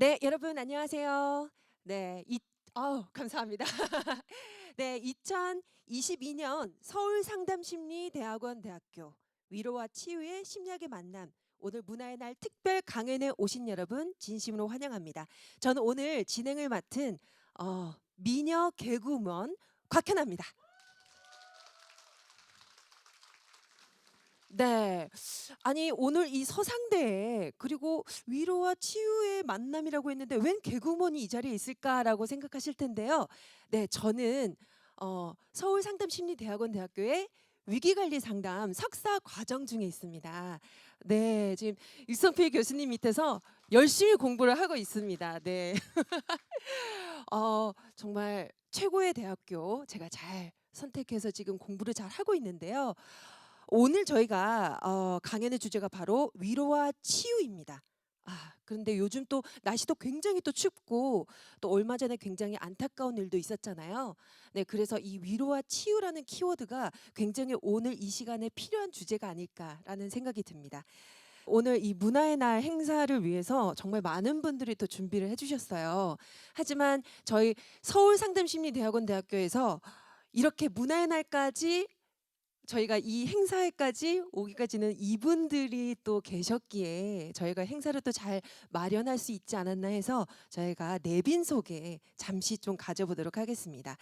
네, 여러분 안녕하세요. 네, 감사합니다. 네, 2022년 서울 상담심리대학원 대학교 위로와 치유의 심리학의 만남. 오늘 문화의 날 특별 강연에 오신 여러분 진심으로 환영합니다. 저는 오늘 진행을 맡은 미녀 개구먼 곽현아입니다. 네. 아니 오늘 이 서상대에 그리고 위로와 치유의 만남이라고 했는데 '웬 개구먼이 이 자리에 있을까?'라고 생각하실 텐데요. 네, 저는 서울 상담심리대학원 대학교의 위기관리 상담 석사 과정 중에 있습니다. 네. 지금 육성필 교수님 밑에서 열심히 공부를 하고 있습니다. 네. 정말 최고의 대학교 제가 잘 선택해서 지금 공부를 잘 하고 있는데요. 오늘 저희가 강연의 주제가 바로 위로와 치유입니다. 그런데 요즘 또 날씨도 굉장히 또 춥고 또 얼마 전에 굉장히 안타까운 일도 있었잖아요. 네, 그래서 이 위로와 치유라는 키워드가 굉장히 오늘 이 시간에 필요한 주제가 아닐까라는 생각이 듭니다. 오늘 이 문화의 날 행사를 위해서 정말 많은 분들이 또 준비를 해주셨어요. 하지만 저희 서울상담심리대학원대학교에서 이렇게 문화의 날까지 저희가 이 행사에까지 오기까지는 이분들이 또 계셨기에 저희가 행사를 또 잘 마련할 수 있지 않았나 해서 저희가 내빈 소개 잠시 좀 가져보도록 하겠습니다.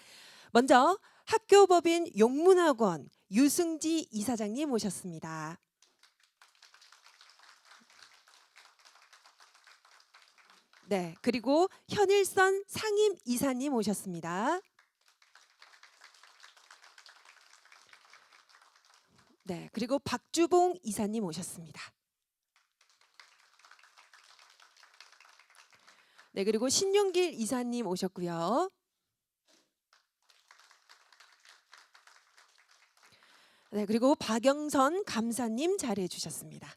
먼저 학교법인 용문학원 유승지 이사장님 모셨습니다. 네, 그리고 현일선 상임 이사님 오셨습니다. 네, 그리고 박주봉 이사님 오셨습니다. 네, 그리고 신용길 이사님 오셨고요. 네, 그리고 박영선 감사님 자리해 주셨습니다.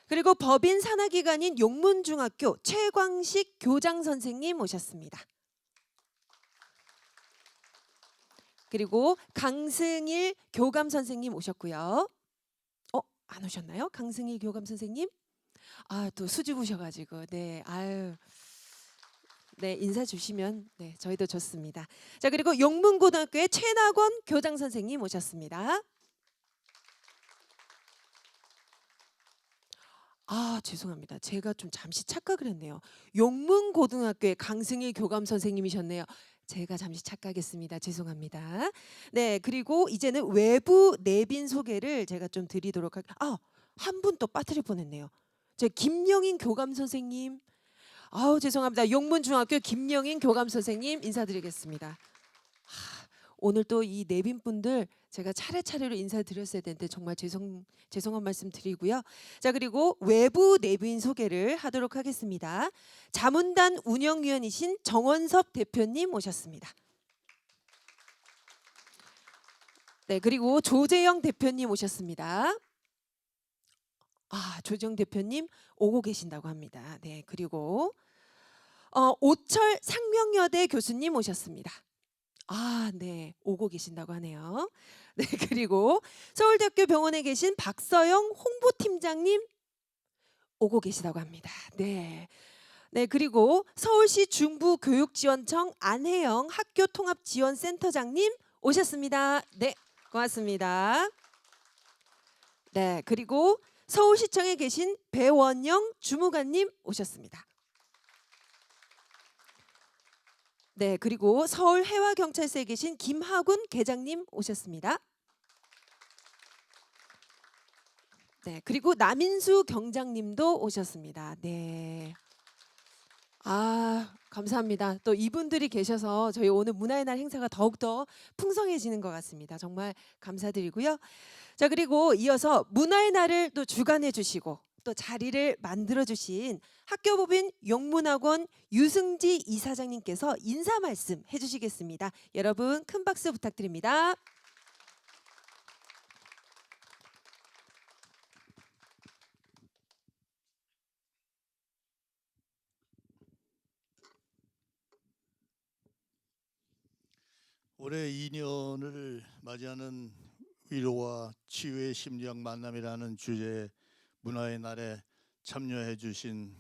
그리고 법인 산하기관인 용문중학교 최광식 교장 선생님 오셨습니다. 그리고 강승일 교감 선생님 오셨고요. 안 오셨나요? 강승일 교감 선생님? 또 수줍으셔가지고 네, 아유. 네, 인사 주시면 네, 저희도 좋습니다. 자, 그리고 용문고등학교의 최낙원 교장 선생님 오셨습니다. 죄송합니다. 제가 좀 잠시 착각을 했네요. 용문고등학교의 강승일 교감 선생님이셨네요. 제가 잠시 착각했습니다. 죄송합니다. 네, 그리고 이제는 외부 내빈 소개를 제가 좀 드리도록 할게요. 한 분 또 빠뜨릴 뻔했네요. 제 김영인 교감 선생님. 죄송합니다. 용문중학교 김영인 교감 선생님 인사드리겠습니다. 오늘 또 이 내빈 분들 제가 차례차례로 인사드렸어야 되는데 정말 죄송한 말씀 드리고요. 자, 그리고 외부 내빈 소개를 하도록 하겠습니다. 자문단 운영위원이신 정원섭 대표님 모셨습니다. 네, 그리고 조재영 대표님 오셨습니다. 조재영 대표님 오고 계신다고 합니다. 네, 그리고 오철 상명여대 교수님 오셨습니다. 네, 오고 계신다고 하네요. 네, 그리고 서울대학교 병원에 계신 박서영 홍보팀장님 오고 계시다고 합니다. 네. 네, 그리고 서울시 중부교육지원청 안혜영 학교통합지원센터장님 오셨습니다. 네, 고맙습니다. 네, 그리고 서울시청에 계신 배원영 주무관님 오셨습니다. 네, 그리고 서울해와경찰서에 계신 김하군 계장님 오셨습니다. 네, 그리고 남인수 경장님도 오셨습니다. 네. 감사합니다. 또 이분들이 계셔서 저희 오늘 문화의 날 행사가 더욱더 풍성해지는 것 같습니다. 정말 감사드리고요. 자, 그리고 이어서 문화의 날을 또 주관해 주시고 또 자리를 만들어 주신 학교법인 용문학원 유승지 이사장님께서 인사 말씀 해주시겠습니다. 여러분 큰 박수 부탁드립니다. 올해 2년을 맞이하는 위로와 치유의 심리학 만남이라는 주제의 문화의 날에 참여해 주신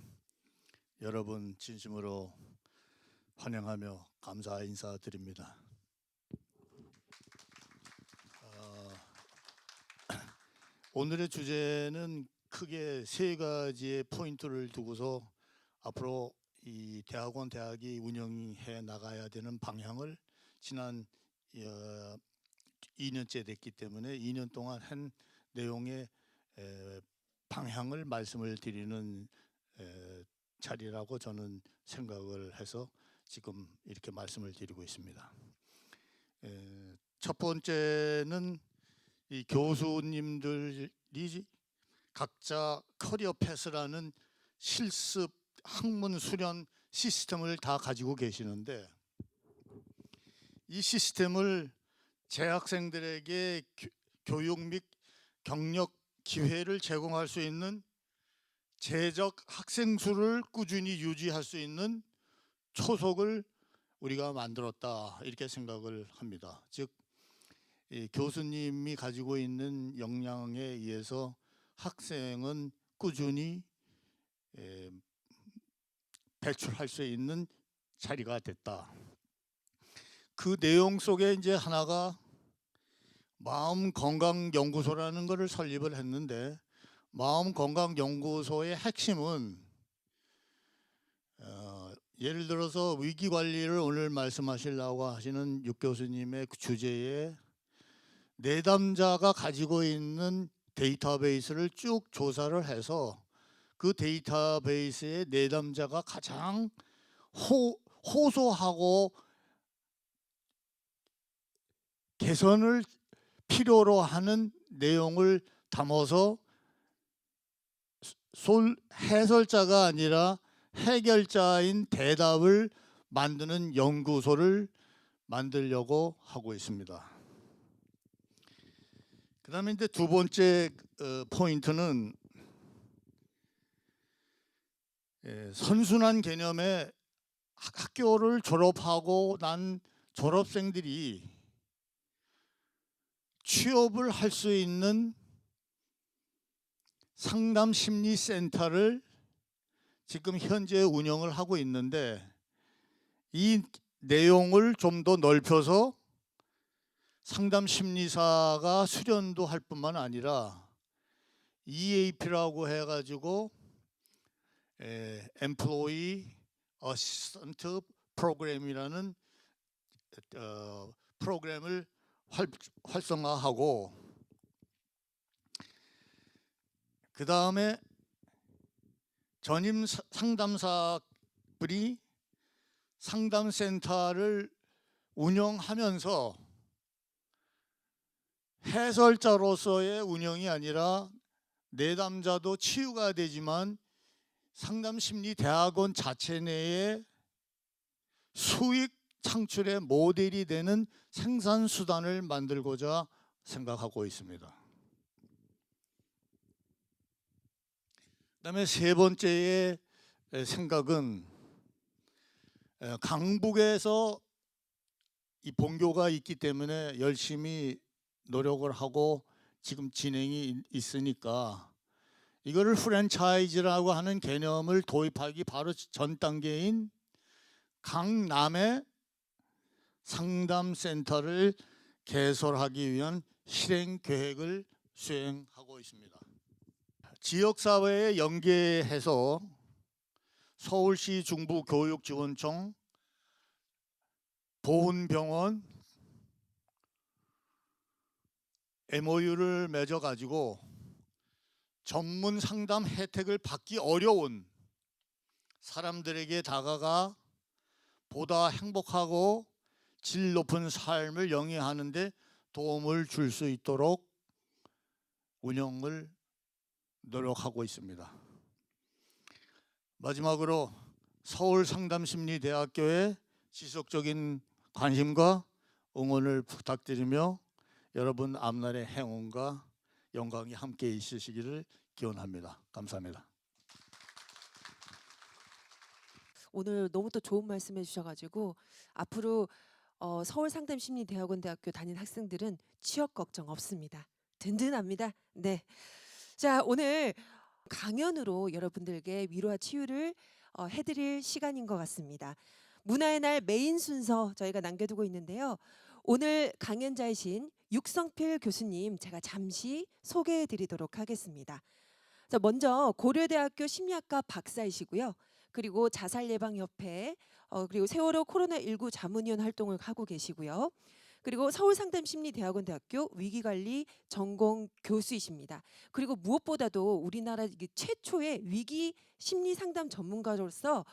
여러분 진심으로 환영하며 감사 인사드립니다. 오늘의 주제는 크게 세 가지의 포인트를 두고서 앞으로 이 대학이 운영해 나가야 되는 방향을 지난 2년째 됐기 때문에 2년 동안 한 내용의 방향을 말씀을 드리는 자리라고 저는 생각을 해서 지금 이렇게 말씀을 드리고 있습니다. 첫 번째는 이 교수님들이 각자 커리어 패스라는 실습 학문 수련 시스템을 다 가지고 계시는데 이 시스템을 재학생들에게 교육 및 경력 기회를 제공할 수 있는 재적 학생 수를 꾸준히 유지할 수 있는 초석을 우리가 만들었다 이렇게 생각을 합니다. 즉 이 교수님이 가지고 있는 역량에 의해서 학생은 꾸준히 배출할 수 있는 자리가 됐다. 그 내용 속에 이제 하나가 마음건강연구소라는 것을 설립을 했는데 마음건강연구소의 핵심은 예를 들어서 위기관리를 오늘 말씀하시려고 하시는 육 교수님의 주제에 내담자가 가지고 있는 데이터베이스를 쭉 조사를 해서 그 데이터베이스에 내담자가 가장 호소하고 개선을 필요로 하는 내용을 담아서 해설자가 아니라 해결자인 대답을 만드는 연구소를 만들려고 하고 있습니다. 그다음에 이제 두 번째 포인트는 선순환 개념의 학교를 졸업하고 난 졸업생들이 취업을 할 수 있는 상담심리센터를 지금 현재 운영을 하고 있는데 이 내용을 좀 더 넓혀서 상담심리사가 수련도 할 뿐만 아니라 EAP라고 해가지고 Employee Assistant Program이라는 프로그램을 활성화하고 그 다음에 전임 상담사들이 상담센터를 운영하면서 해설자로서의 운영이 아니라 내담자도 치유가 되지만 상담심리대학원 자체 내에 수익 창출의 모델이 되는 생산수단을 만들고자 생각하고 있습니다. 그다음에 세 번째의 생각은 강북에서 이 본교가 있기 때문에 열심히 노력을 하고 지금 진행이 있으니까 이거를 프랜차이즈라고 하는 개념을 도입하기 바로 전 단계인 강남에 상담센터를 개설하기 위한 실행 계획을 수행하고 있습니다. 지역사회에 연계해서 서울시 중부교육지원청, 보훈병원 MOU를 맺어가지고 전문 상담 혜택을 받기 어려운 사람들에게 다가가 보다 행복하고 질 높은 삶을 영위하는 데 도움을 줄 수 있도록 운영을 노력하고 있습니다. 마지막으로 서울상담심리대학교의 지속적인 관심과 응원을 부탁드리며 여러분 앞날의 행운과 영광이 함께 있으시기를 기원합니다. 감사합니다. 오늘 너무 또 좋은 말씀해 주셔가지고 앞으로 서울상담심리대학원대학교 다닌 학생들은 취업 걱정 없습니다. 든든합니다. 네. 자, 오늘 강연으로 여러분들께 위로와 치유를 해드릴 시간인 것 같습니다. 문화의 날 메인 순서 저희가 남겨두고 있는데요. 오늘 강연자이신 육성필 교수님 제가 잠시 소개해드리도록 하겠습니다. 자, 먼저 고려대학교 심리학과 박사이시고요. 그리고 자살예방협회 그리고 세월호 코로나19 자문위원 활동을 하고 계시고요. 그리고 서울상담심리대학원 대학교 위기관리 전공 교수이십니다. 그리고 무엇보다도 우리나라 최초의 위기 심리 상담 전문가로서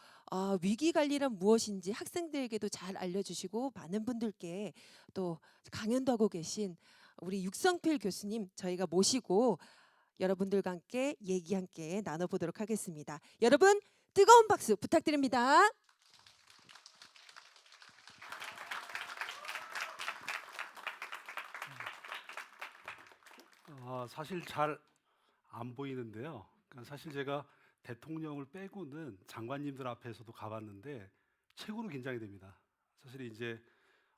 위기 관리란 무엇인지 학생들에게도 잘 알려주시고 많은 분들께 또 강연도 하고 계신 우리 육성필 교수님 저희가 모시고 여러분들과 함께 얘기 함께 나눠보도록 하겠습니다. 여러분 뜨거운 박수 부탁드립니다. 사실 잘 안 보이는데요. 그러니까 사실 제가 대통령을 빼고는 장관님들 앞에서도 가봤는데 최고로 긴장이 됩니다. 사실 이제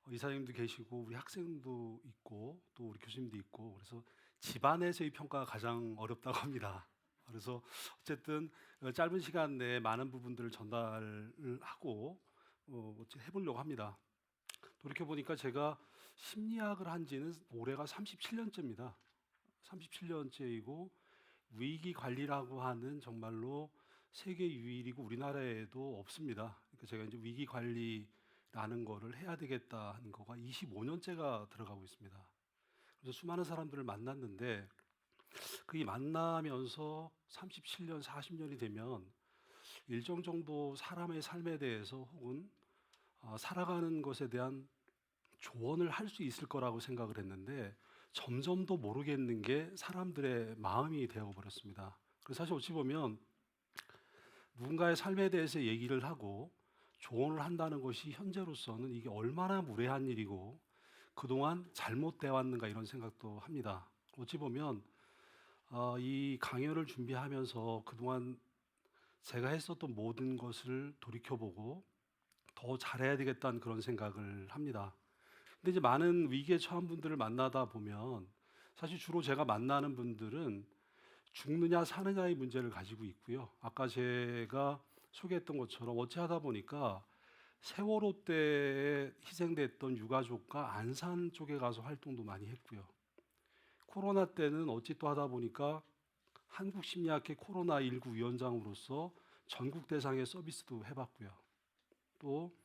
이사님도 계시고 우리 학생도 있고 또 우리 교수님도 있고 그래서 집안에서의 평가가 가장 어렵다고 합니다. 그래서 어쨌든 짧은 시간 내에 많은 부분들을 전달을 하고 해보려고 합니다. 돌이켜 보니까 제가 심리학을 한 지는 올해가 37년째입니다. 37년째이고 위기 관리라고 하는 정말로 세계 유일이고 우리나라에도 없습니다. 그러니까 제가 이제 위기 관리라는 거를 해야 되겠다 하는 거가 25년째가 들어가고 있습니다. 그래서 수많은 사람들을 만났는데 그 만나면서 37년, 40년이 되면 일정 정도 사람의 삶에 대해서 혹은 살아가는 것에 대한 조언을 할 수 있을 거라고 생각을 했는데 점점 더 모르겠는 게 사람들의 마음이 되어버렸습니다. 그래서 사실 어찌 보면 누군가의 삶에 대해서 얘기를 하고 조언을 한다는 것이 현재로서는 이게 얼마나 무례한 일이고 그동안 잘못되어 왔는가 이런 생각도 합니다. 어찌 보면 이 강연을 준비하면서 그동안 제가 했었던 모든 것을 돌이켜보고 더 잘해야 되겠다는 그런 생각을 합니다. 근데 이제 많은 위기에 처한 분들을 만나다 보면 사실 주로 제가 만나는 분들은 죽느냐 사느냐의 문제를 가지고 있고요. 아까 제가 소개했던 것처럼 어찌하다 보니까 세월호 때에 희생됐던 유가족과 안산 쪽에 가서 활동도 많이 했고요. 코로나 때는 어찌 또 하다 보니까 한국심리학회 코로나19 위원장으로서 전국 대상의 서비스도 해봤고요. 또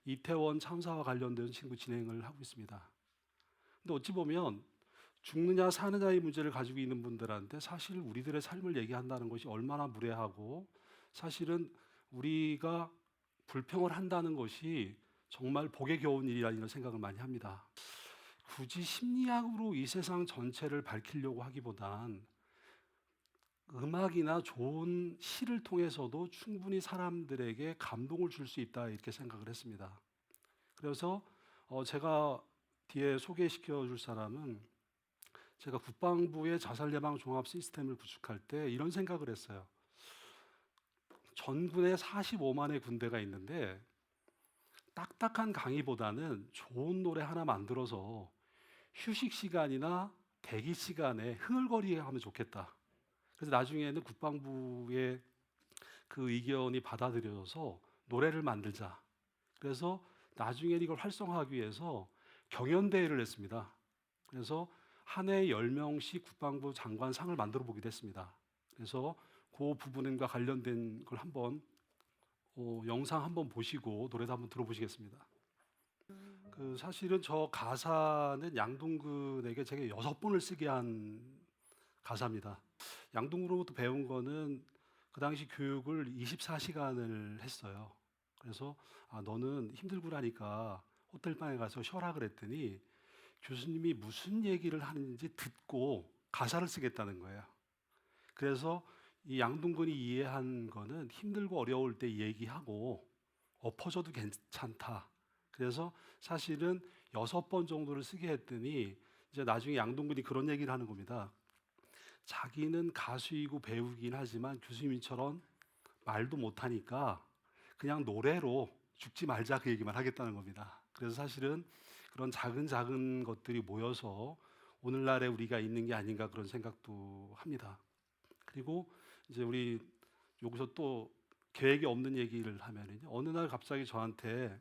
이태원 참사와 관련된 친구 진행을 하고 있습니다. 근데 어찌 보면 죽느냐 사느냐의 문제를 가지고 있는 분들한테 사실 우리들의 삶을 얘기한다는 것이 얼마나 무례하고 사실은 우리가 불평을 한다는 것이 정말 복에 겨운 일이라는 생각을 많이 합니다. 굳이 심리학으로 이 세상 전체를 밝히려고 하기보단 음악이나 좋은 시를 통해서도 충분히 사람들에게 감동을 줄 수 있다 이렇게 생각을 했습니다. 그래서 제가 뒤에 소개시켜 줄 사람은 제가 국방부의 자살 예방 종합 시스템을 구축할 때 이런 생각을 했어요. 전군에 45만의 군대가 있는데 딱딱한 강의보다는 좋은 노래 하나 만들어서 휴식 시간이나 대기 시간에 흥얼거리게 하면 좋겠다. 그래서 나중에는 국방부의 그 의견이 받아들여져서 노래를 만들자. 그래서 나중에 이걸 활성화하기 위해서 경연대회를 했습니다. 그래서 한 해에 10명씩 국방부 장관 상을 만들어 보기도 했습니다. 그래서 그 부분과 관련된 걸 한번 영상 한번 보시고 노래도 한번 들어보시겠습니다. 그 사실은 저 가사는 양동근에게 제가 6번을 쓰게 한 가사입니다. 양동근으로부터 배운 거는 그 당시 교육을 24시간을 했어요. 그래서 너는 힘들구나니까 호텔방에 가서 쉬어라 그랬더니 교수님이 무슨 얘기를 하는지 듣고 가사를 쓰겠다는 거예요. 그래서 이 양동근이 이해한 거는 힘들고 어려울 때 얘기하고 엎어져도 괜찮다. 그래서 사실은 6번 정도를 쓰게 했더니 이제 나중에 양동근이 그런 얘기를 하는 겁니다. 자기는 가수이고 배우긴 하지만 교수님처럼 말도 못하니까 그냥 노래로 죽지 말자 그 얘기만 하겠다는 겁니다. 그래서 사실은 그런 작은 것들이 모여서 오늘날에 우리가 있는 게 아닌가 그런 생각도 합니다. 그리고 이제 우리 여기서 또 계획이 없는 얘기를 하면은 어느 날 갑자기 저한테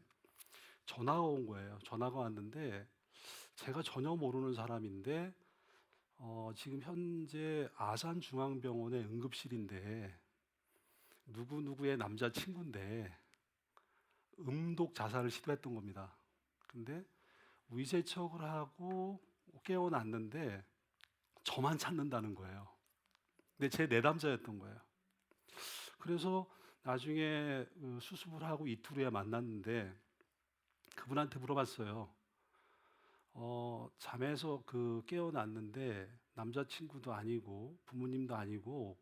전화가 온 거예요. 전화가 왔는데 제가 전혀 모르는 사람인데 지금 현재 아산중앙병원의 응급실인데 누구누구의 남자친구인데 음독 자살을 시도했던 겁니다. 근데 위세척을 하고 깨어났는데 저만 찾는다는 거예요. 근데 제 내담자였던 거예요. 그래서 나중에 수습을 하고 이틀 후에 만났는데 그분한테 물어봤어요. 잠에서 깨어났는데 남자친구도 아니고 부모님도 아니고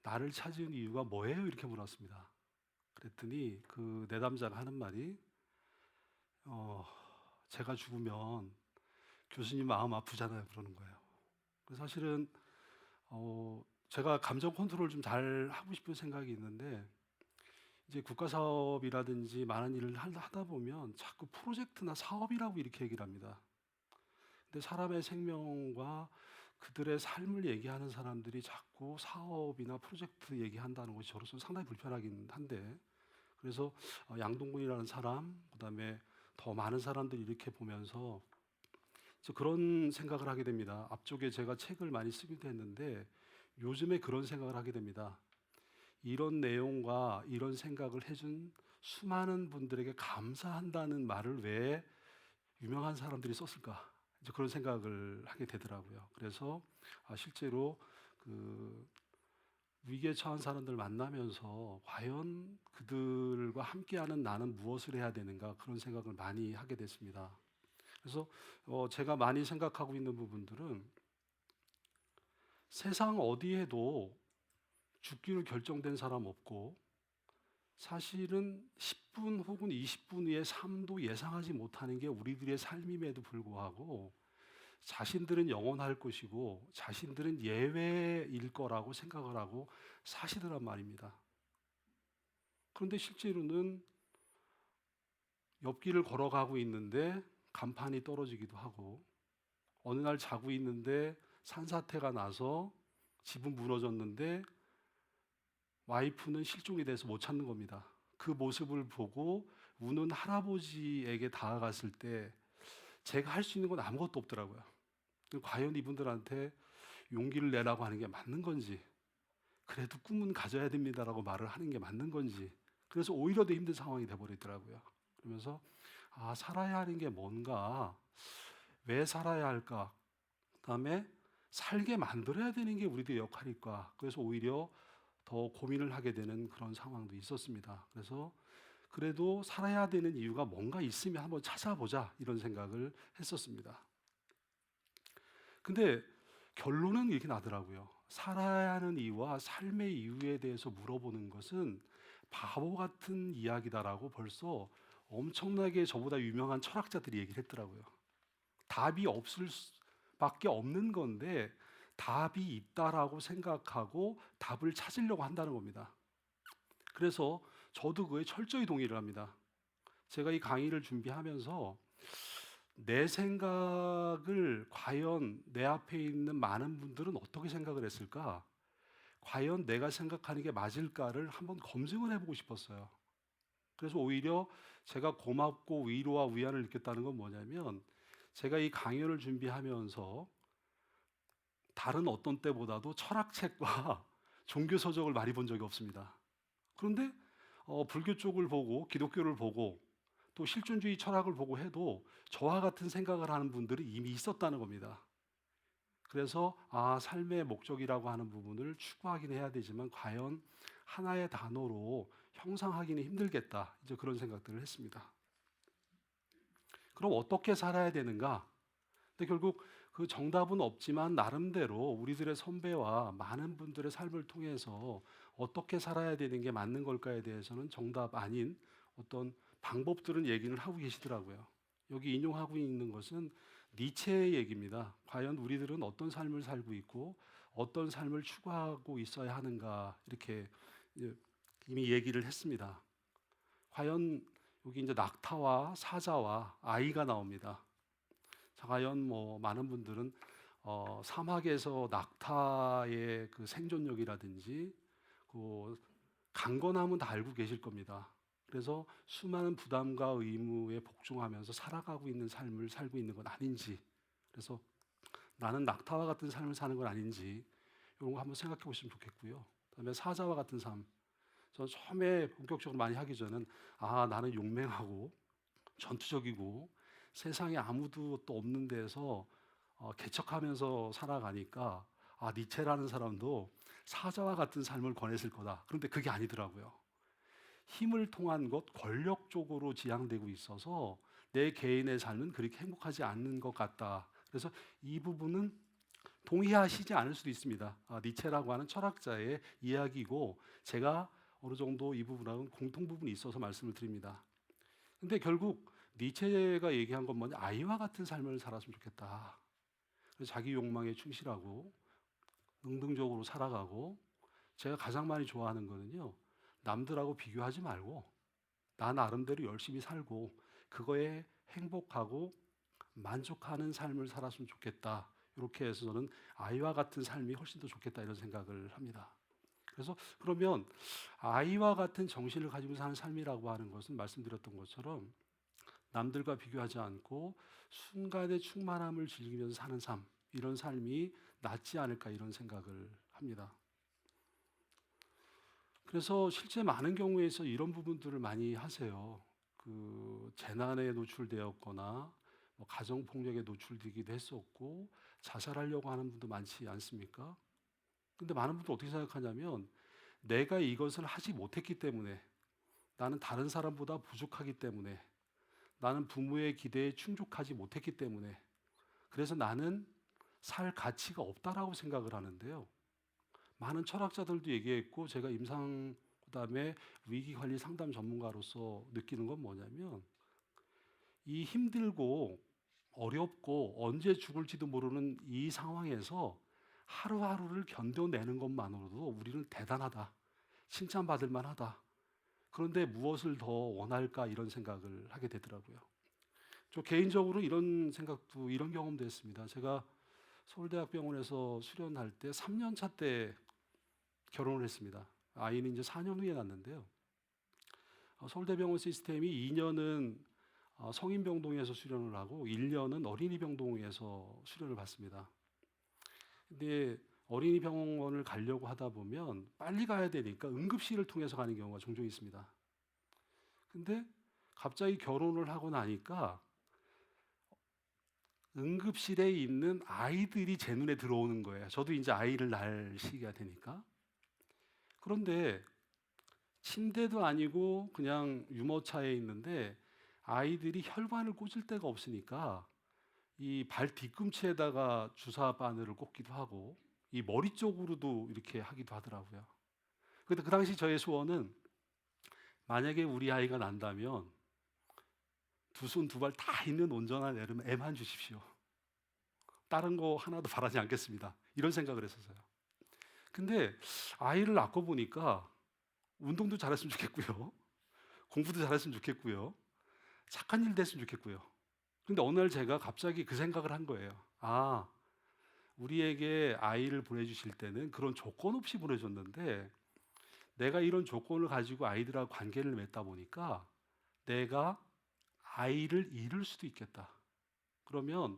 나를 찾은 이유가 뭐예요? 이렇게 물었습니다. 그랬더니 그 내담자가 하는 말이 제가 죽으면 교수님 마음 아프잖아요. 그러는 거예요. 그래서 사실은 제가 감정 컨트롤 좀 잘 하고 싶은 생각이 있는데 이제 국가 사업이라든지 많은 일을 하다 보면 자꾸 프로젝트나 사업이라고 이렇게 얘기를 합니다. 근데 사람의 생명과 그들의 삶을 얘기하는 사람들이 자꾸 사업이나 프로젝트 얘기한다는 것이 저로서는 상당히 불편하긴 한데 그래서 양동근이라는 사람, 그다음에 더 많은 사람들이 이렇게 보면서 그런 생각을 하게 됩니다. 앞쪽에 제가 책을 많이 쓰기도 했는데 요즘에 그런 생각을 하게 됩니다. 이런 내용과 이런 생각을 해준 수많은 분들에게 감사한다는 말을 왜 유명한 사람들이 썼을까? 이제 그런 생각을 하게 되더라고요. 그래서 실제로 위기에 처한 사람들 만나면서 과연 그들과 함께하는 나는 무엇을 해야 되는가 그런 생각을 많이 하게 됐습니다. 그래서 제가 많이 생각하고 있는 부분들은 세상 어디에도 죽기로 결정된 사람 없고 사실은 10분 혹은 20분 후의 삶도 예상하지 못하는 게 우리들의 삶임에도 불구하고 자신들은 영원할 것이고 자신들은 예외일 거라고 생각을 하고 사시더란 말입니다. 그런데 실제로는 옆길을 걸어가고 있는데 간판이 떨어지기도 하고 어느 날 자고 있는데 산사태가 나서 집은 무너졌는데 와이프는 실종이 돼서 못 찾는 겁니다. 그 모습을 보고 우는 할아버지에게 다가갔을 때 제가 할 수 있는 건 아무것도 없더라고요. 과연 이분들한테 용기를 내라고 하는 게 맞는 건지, 그래도 꿈은 가져야 됩니다라고 말을 하는 게 맞는 건지, 그래서 오히려 더 힘든 상황이 돼버리더라고요. 그러면서 살아야 하는 게 뭔가, 왜 살아야 할까, 그다음에 살게 만들어야 되는 게 우리들의 역할일까. 그래서 오히려 더 고민을 하게 되는 그런 상황도 있었습니다. 그래서 그래도 살아야 되는 이유가 뭔가 있으면 한번 찾아보자 이런 생각을 했었습니다. 근데 결론은 이렇게 나더라고요. 살아야 하는 이유와 삶의 이유에 대해서 물어보는 것은 바보 같은 이야기다라고 벌써 엄청나게 저보다 유명한 철학자들이 얘기를 했더라고요. 답이 없을 밖에 없는 건데 답이 있다라고 생각하고 답을 찾으려고 한다는 겁니다. 그래서 저도 그에 철저히 동의를 합니다. 제가 이 강의를 준비하면서 내 생각을 과연 내 앞에 있는 많은 분들은 어떻게 생각을 했을까? 과연 내가 생각하는 게 맞을까를 한번 검증을 해보고 싶었어요. 그래서 오히려 제가 고맙고 위로와 위안을 느꼈다는 건 뭐냐면 제가 이 강연을 준비하면서 다른 어떤 때보다도 철학책과 종교서적을 많이 본 적이 없습니다. 그런데 불교 쪽을 보고 기독교를 보고 또 실존주의 철학을 보고 해도 저와 같은 생각을 하는 분들이 이미 있었다는 겁니다. 그래서 삶의 목적이라고 하는 부분을 추구하긴 해야 되지만 과연 하나의 단어로 형상하기는 힘들겠다. 이제 그런 생각들을 했습니다. 그럼 어떻게 살아야 되는가? 근데 결국 그 정답은 없지만 나름대로 우리들의 선배와 많은 분들의 삶을 통해서 어떻게 살아야 되는 게 맞는 걸까에 대해서는 정답 아닌 어떤 방법들은 얘기를 하고 계시더라고요. 여기 인용하고 있는 것은 니체의 얘기입니다. 과연 우리들은 어떤 삶을 살고 있고 어떤 삶을 추구하고 있어야 하는가 이렇게 이미 얘기를 했습니다. 과연 여기 이제 낙타와 사자와 아이가 나옵니다. 과연 많은 분들은 사막에서 낙타의 그 생존력이라든지 그 강건함은 다 알고 계실 겁니다. 그래서 수많은 부담과 의무에 복종하면서 살아가고 있는 삶을 살고 있는 건 아닌지, 그래서 나는 낙타와 같은 삶을 사는 건 아닌지 이런 거 한번 생각해 보시면 좋겠고요. 그다음에 사자와 같은 삶. 저는 처음에 본격적으로 많이 하기 전에는 나는 용맹하고 전투적이고 세상에 아무도 또 없는 데서 개척하면서 살아가니까 니체라는 사람도 사자와 같은 삶을 권했을 거다. 그런데 그게 아니더라고요. 힘을 통한 것, 권력 쪽으로 지향되고 있어서 내 개인의 삶은 그렇게 행복하지 않는 것 같다. 그래서 이 부분은 동의하시지 않을 수도 있습니다. 니체라고 하는 철학자의 이야기고 제가 어느 정도 이 부분하고는 공통 부분이 있어서 말씀을 드립니다. 근데 결국 니체가 얘기한 건 뭐냐? 아이와 같은 삶을 살았으면 좋겠다. 그래서 자기 욕망에 충실하고 능동적으로 살아가고, 제가 가장 많이 좋아하는 거는요, 남들하고 비교하지 말고 나 나름대로 열심히 살고 그거에 행복하고 만족하는 삶을 살았으면 좋겠다. 이렇게 해서 저는 아이와 같은 삶이 훨씬 더 좋겠다 이런 생각을 합니다. 그래서 그러면 아이와 같은 정신을 가지고 사는 삶이라고 하는 것은 말씀드렸던 것처럼 남들과 비교하지 않고 순간의 충만함을 즐기면서 사는 삶, 이런 삶이 낫지 않을까 이런 생각을 합니다. 그래서 실제 많은 경우에서 이런 부분들을 많이 하세요. 그 재난에 노출되었거나 가정 폭력에 노출되기도 했었고 자살하려고 하는 분도 많지 않습니까? 근데 많은 분들 어떻게 생각하냐면 내가 이것을 하지 못했기 때문에, 나는 다른 사람보다 부족하기 때문에, 나는 부모의 기대에 충족하지 못했기 때문에, 그래서 나는 살 가치가 없다라고 생각을 하는데요. 많은 철학자들도 얘기했고 제가 임상 그다음에 위기관리 상담 전문가로서 느끼는 건 뭐냐면, 이 힘들고 어렵고 언제 죽을지도 모르는 이 상황에서 하루하루를 견뎌내는 것만으로도 우리는 대단하다, 칭찬받을 만하다. 그런데 무엇을 더 원할까 이런 생각을 하게 되더라고요. 저 개인적으로 이런 생각도, 이런 경험도 했습니다. 제가 서울대학병원에서 수련할 때 3년 차 때 결혼을 했습니다. 아이는 이제 4년 후에 낳았는데요. 서울대병원 시스템이 2년은 성인병동에서 수련을 하고 1년은 어린이병동에서 수련을 받습니다. 근데 어린이 병원을 가려고 하다 보면 빨리 가야 되니까 응급실을 통해서 가는 경우가 종종 있습니다. 근데 갑자기 결혼을 하고 나니까 응급실에 있는 아이들이 제 눈에 들어오는 거예요. 저도 이제 아이를 낳을 시기가 되니까. 그런데 침대도 아니고 그냥 유모차에 있는데 아이들이 혈관을 꽂을 데가 없으니까 이 발 뒤꿈치에다가 주사 바늘을 꽂기도 하고 이 머리 쪽으로도 이렇게 하기도 하더라고요. 근데 그 당시 저의 소원은, 만약에 우리 아이가 난다면 두 손 두 발 다 있는 온전한 애만 주십시오. 다른 거 하나도 바라지 않겠습니다. 이런 생각을 했었어요. 근데 아이를 낳고 보니까 운동도 잘했으면 좋겠고요. 공부도 잘했으면 좋겠고요. 착한 일도 했으면 좋겠고요. 근데 어느 날 제가 갑자기 그 생각을 한 거예요. 우리에게 아이를 보내주실 때는 그런 조건 없이 보내줬는데 내가 이런 조건을 가지고 아이들하고 관계를 맺다 보니까 내가 아이를 잃을 수도 있겠다. 그러면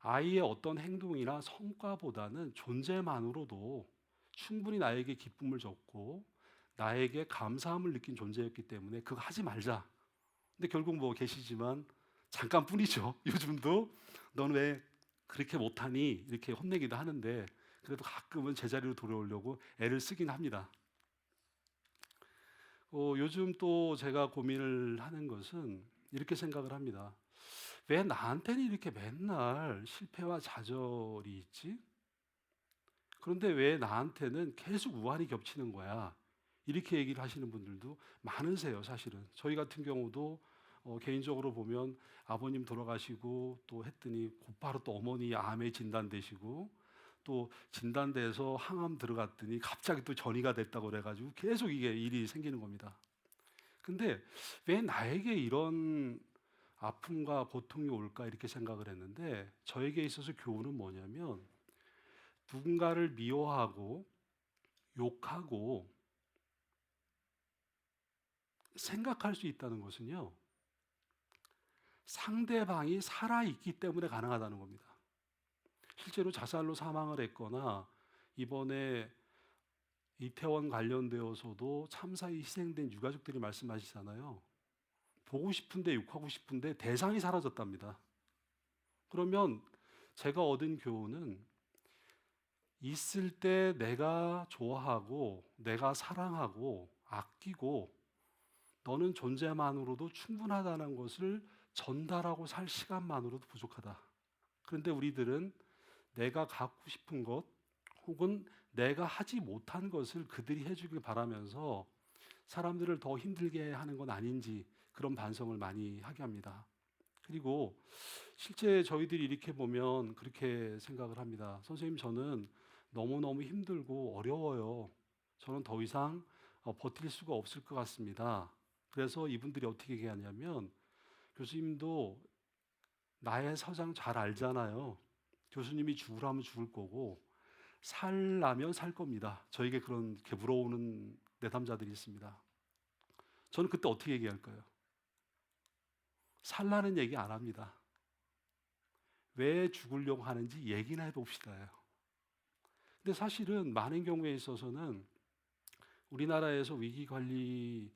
아이의 어떤 행동이나 성과보다는 존재만으로도 충분히 나에게 기쁨을 줬고 나에게 감사함을 느낀 존재였기 때문에 그거 하지 말자. 근데 결국 뭐 계시지만 잠깐뿐이죠. 요즘도 넌 왜 그렇게 못하니 이렇게 혼내기도 하는데 그래도 가끔은 제자리로 돌아오려고 애를 쓰긴 합니다. 요즘 또 제가 고민을 하는 것은 이렇게 생각을 합니다. 왜 나한테는 이렇게 맨날 실패와 좌절이 있지? 그런데 왜 나한테는 계속 우환이 겹치는 거야? 이렇게 얘기를 하시는 분들도 많으세요, 사실은. 저희 같은 경우도 개인적으로 보면 아버님 돌아가시고 또 했더니 곧바로 또 어머니 암에 진단되시고 또 진단돼서 항암 들어갔더니 갑자기 또 전이가 됐다고 그래가지고 계속 이게 일이 생기는 겁니다. 근데 왜 나에게 이런 아픔과 고통이 올까 이렇게 생각을 했는데, 저에게 있어서 교훈은 뭐냐면 누군가를 미워하고 욕하고 생각할 수 있다는 것은요, 상대방이 살아있기 때문에 가능하다는 겁니다. 실제로 자살로 사망을 했거나 이번에 이태원 관련되어서도 참사에 희생된 유가족들이 말씀하시잖아요. 보고 싶은데 욕하고 싶은데 대상이 사라졌답니다. 그러면 제가 얻은 교훈은 있을 때 내가 좋아하고 내가 사랑하고 아끼고 너는 존재만으로도 충분하다는 것을 전달하고 살 시간만으로도 부족하다. 그런데 우리들은 내가 갖고 싶은 것 혹은 내가 하지 못한 것을 그들이 해주길 바라면서 사람들을 더 힘들게 하는 건 아닌지 그런 반성을 많이 하게 합니다. 그리고 실제 저희들이 이렇게 보면 그렇게 생각을 합니다. 선생님, 저는 너무너무 힘들고 어려워요. 저는 더 이상 버틸 수가 없을 것 같습니다. 그래서 이분들이 어떻게 얘기하냐면, 교수님도 나의 서장 잘 알잖아요. 교수님이 죽으라면 죽을 거고 살라면 살 겁니다. 저에게 그렇게 물어오는 내담자들이 있습니다. 저는 그때 어떻게 얘기할까요? 살라는 얘기 안 합니다. 왜 죽으려고 하는지 얘기나 해봅시다요. 근데 사실은 많은 경우에 있어서는 우리나라에서 위기 관리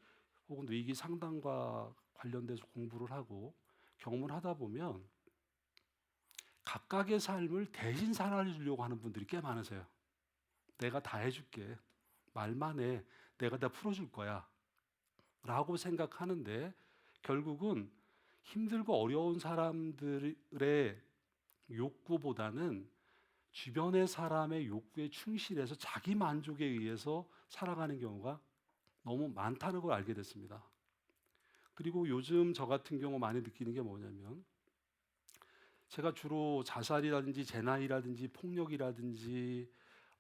혹은 위기 상담과 관련돼서 공부를 하고 경험을 하다 보면 각각의 삶을 대신 살아주려고 하는 분들이 꽤 많으세요. 내가 다 해줄게. 말만 해. 내가 다 풀어줄 거야. 라고 생각하는데 결국은 힘들고 어려운 사람들의 욕구보다는 주변의 사람의 욕구에 충실해서 자기 만족에 의해서 살아가는 경우가 너무 많다는 걸 알게 됐습니다. 그리고 요즘 저 같은 경우 많이 느끼는 게 뭐냐면, 제가 주로 자살이라든지 재난이라든지 폭력이라든지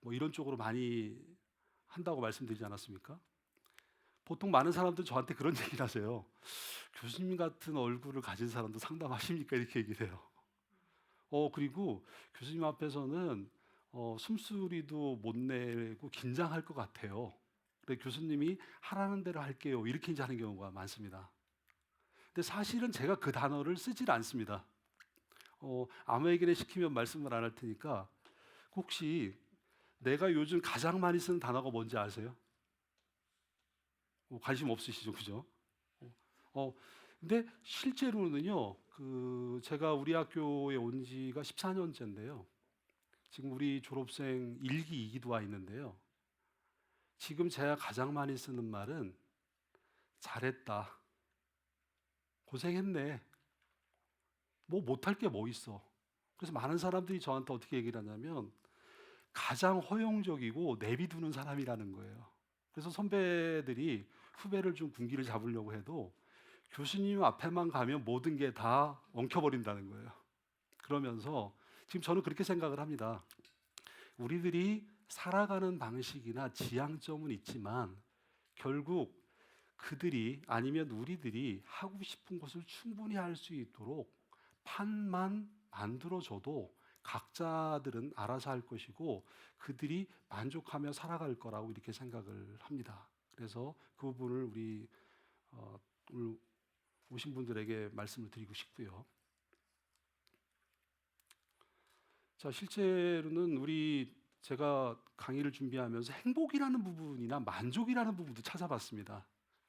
뭐 이런 쪽으로 많이 한다고 말씀드리지 않았습니까? 보통 많은 사람들 저한테 그런 얘기를 하세요. 교수님 같은 얼굴을 가진 사람도 상담하십니까? 이렇게 얘기를 해요. 그리고 교수님 앞에서는 숨소리도 못 내고 긴장할 것 같아요. 그래, 교수님이 하라는 대로 할게요. 이렇게 이제 하는 경우가 많습니다. 근데 사실은 제가 그 단어를 쓰질 않습니다. 아무에게나 시키면 말씀을 안 할 테니까 혹시 내가 요즘 가장 많이 쓰는 단어가 뭔지 아세요? 관심 없으시죠, 그죠? 근데 실제로는요, 제가 우리 학교에 온 지가 14년째인데요. 지금 우리 졸업생 1기, 2기도 와 있는데요. 지금 제가 가장 많이 쓰는 말은 잘했다. 고생했네. 뭐 못할 게 뭐 있어. 그래서 많은 사람들이 저한테 어떻게 얘기를 하냐면 가장 허용적이고 내비두는 사람이라는 거예요. 그래서 선배들이 후배를 좀 군기를 잡으려고 해도 교수님 앞에만 가면 모든 게 다 엉켜버린다는 거예요. 그러면서 지금 저는 그렇게 생각을 합니다. 우리들이 살아가는 방식이나 지향점은 있지만 결국 그들이 아니면 우리들이 하고 싶은 것을 충분히 할 수 있도록 판만 만들어줘도 각자들은 알아서 할 것이고 그들이 만족하며 살아갈 거라고 이렇게 생각을 합니다. 그래서 그 부분을 우리 오늘 오신 분들에게 말씀을 드리고 싶고요. 자, 실제로는 제가 강의를 준비하면서 행복이라는 부분이나 만족이라는 부분도 찾아봤습니다.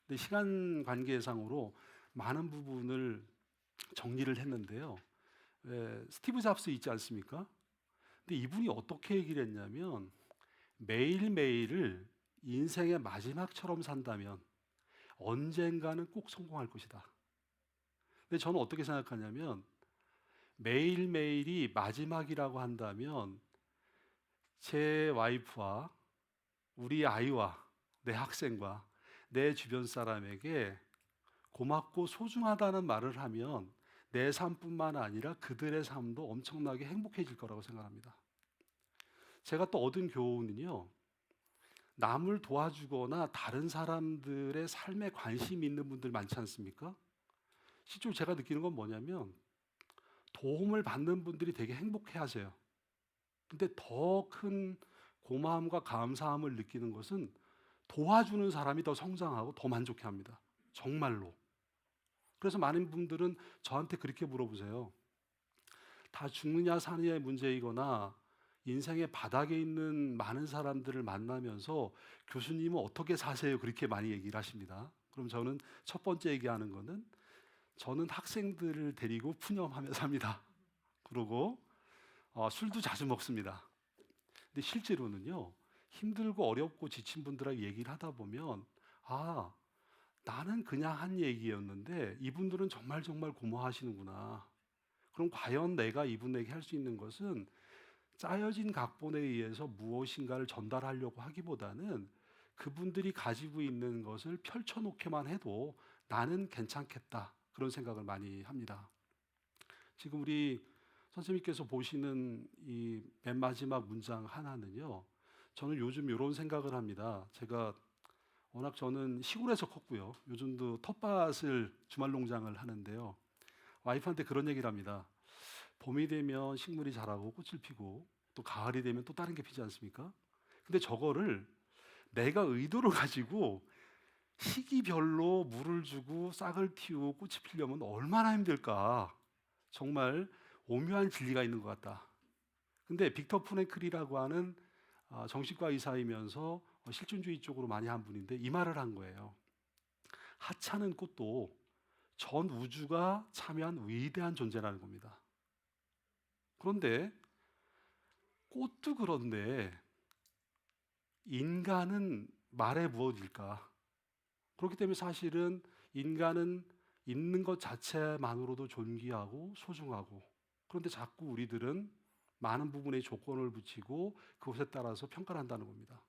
근데 시간 관계상으로 많은 부분을 정리를 했는데요. 스티브 잡스 있지 않습니까? 근데 이분이 어떻게 얘기를 했냐면 매일매일을 인생의 마지막처럼 산다면 언젠가는 꼭 성공할 것이다. 근데 저는 어떻게 생각하냐면 매일매일이 마지막이라고 한다면 제 와이프와 우리 아이와 내 학생과 내 주변 사람에게 고맙고 소중하다는 말을 하면 내 삶뿐만 아니라 그들의 삶도 엄청나게 행복해질 거라고 생각합니다. 제가 또 얻은 교훈은요, 남을 도와주거나 다른 사람들의 삶에 관심 있는 분들 많지 않습니까? 실제로 제가 느끼는 건 뭐냐면 도움을 받는 분들이 되게 행복해 하세요. 근데 더 큰 고마움과 감사함을 느끼는 것은 도와주는 사람이 더 성장하고 더 만족해 합니다. 정말로. 그래서 많은 분들은 저한테 그렇게 물어보세요. 다 죽느냐 사느냐의 문제이거나 인생의 바닥에 있는 많은 사람들을 만나면서 교수님은 어떻게 사세요? 그렇게 많이 얘기를 하십니다. 그럼 저는 첫 번째 얘기하는 거는 저는 학생들을 데리고 푸념하며 삽니다. 그리고 술도 자주 먹습니다. 근데 실제로는요, 힘들고 어렵고 지친 분들하고 얘기를 하다 보면 나는 그냥 한 얘기였는데 이분들은 정말 정말 고마워하시는구나. 그럼 과연 내가 이분에게 할 수 있는 것은 짜여진 각본에 의해서 무엇인가를 전달하려고 하기보다는 그분들이 가지고 있는 것을 펼쳐놓기만 해도 나는 괜찮겠다. 그런 생각을 많이 합니다. 지금 우리 선생님께서 보시는 이 맨 마지막 문장 하나는요, 저는 요즘 이런 생각을 합니다. 제가 워낙 저는 시골에서 컸고요. 요즘도 텃밭을 주말 농장을 하는데요. 와이프한테 그런 얘기를 합니다. 봄이 되면 식물이 자라고 꽃을 피고 또 가을이 되면 또 다른 게 피지 않습니까? 근데 저거를 내가 의도를 가지고 시기별로 물을 주고 싹을 틔우고 꽃이 피려면 얼마나 힘들까. 정말 오묘한 진리가 있는 것 같다. 근데 빅터 프랭클이라고 하는 정신과 의사이면서 실존주의 쪽으로 많이 한 분인데 이 말을 한 거예요. 하찮은 꽃도 전 우주가 참여한 위대한 존재라는 겁니다. 그런데 꽃도 그런데 인간은 말에 무엇일까? 그렇기 때문에 사실은 인간은 있는 것 자체만으로도 존귀하고 소중하고, 그런데 자꾸 우리들은 많은 부분에 조건을 붙이고 그것에 따라서 평가를 한다는 겁니다.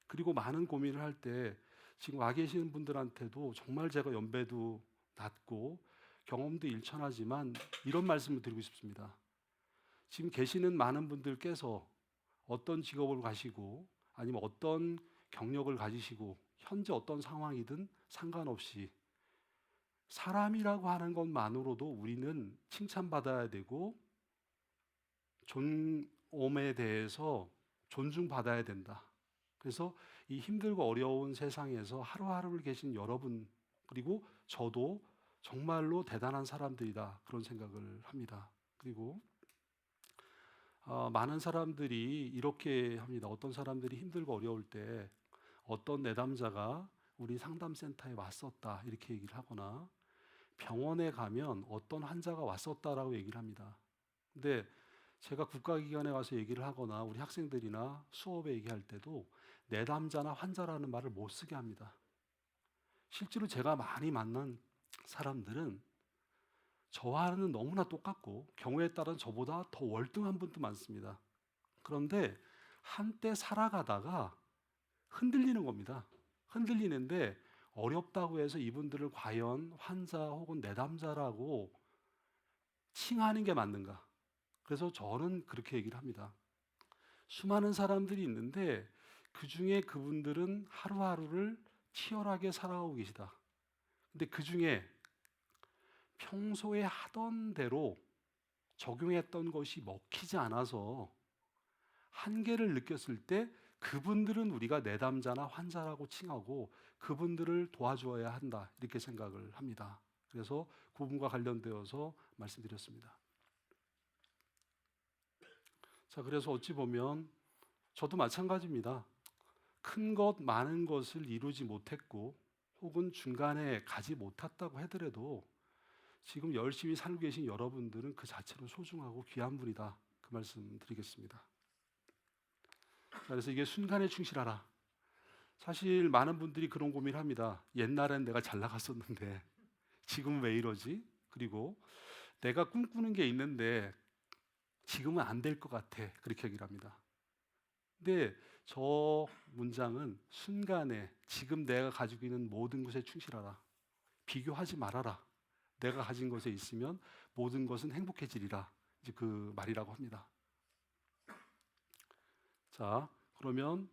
그리고 많은 고민을 할 때 지금 와 계시는 분들한테도 정말 제가 연배도 낮고 경험도 일천하지만 이런 말씀을 드리고 싶습니다. 지금 계시는 많은 분들께서 어떤 직업을 가시고 아니면 어떤 경력을 가지시고 현재 어떤 상황이든 상관없이 사람이라고 하는 것만으로도 우리는 칭찬받아야 되고 존엄에 대해서 존중받아야 된다. 그래서 이 힘들고 어려운 세상에서 하루하루를 계신 여러분, 그리고 저도 정말로 대단한 사람들이다. 그런 생각을 합니다. 그리고 많은 사람들이 이렇게 합니다. 어떤 사람들이 힘들고 어려울 때 어떤 내담자가 우리 상담센터에 왔었다 이렇게 얘기를 하거나 병원에 가면 어떤 환자가 왔었다라고 얘기를 합니다. 근데 제가 국가기관에 가서 얘기를 하거나 우리 학생들이나 수업에 얘기할 때도 내담자나 환자라는 말을 못 쓰게 합니다. 실제로 제가 많이 만난 사람들은 저와는 너무나 똑같고 경우에 따른 저보다 더 월등한 분도 많습니다. 그런데 한때 살아가다가 흔들리는 겁니다. 흔들리는데 어렵다고 해서 이분들을 과연 환자 혹은 내담자라고 칭하는 게 맞는가? 그래서 저는 그렇게 얘기를 합니다. 수많은 사람들이 있는데 그 중에 그분들은 하루하루를 치열하게 살아가고 계시다. 근데 그 중에 평소에 하던 대로 적용했던 것이 먹히지 않아서 한계를 느꼈을 때 그분들은 우리가 내담자나 환자라고 칭하고 그분들을 도와주어야 한다 이렇게 생각을 합니다. 그래서 그 부분과 관련되어서 말씀드렸습니다. 자, 그래서 어찌 보면 저도 마찬가지입니다. 큰 것, 많은 것을 이루지 못했고 혹은 중간에 가지 못했다고 하더라도 지금 열심히 살고 계신 여러분들은 그 자체로 소중하고 귀한 분이다. 그 말씀 드리겠습니다. 그래서 이게 순간에 충실하라. 사실 많은 분들이 그런 고민을 합니다. 옛날엔 내가 잘 나갔었는데 지금은 왜 이러지? 그리고 내가 꿈꾸는 게 있는데 지금은 안 될 것 같아. 그렇게 얘기를 합니다. 근데 저 문장은 순간에 지금 내가 가지고 있는 모든 것에 충실하라. 비교하지 말아라. 내가 가진 것에 있으면 모든 것은 행복해지리라. 이제 그 말이라고 합니다. 자, 그러면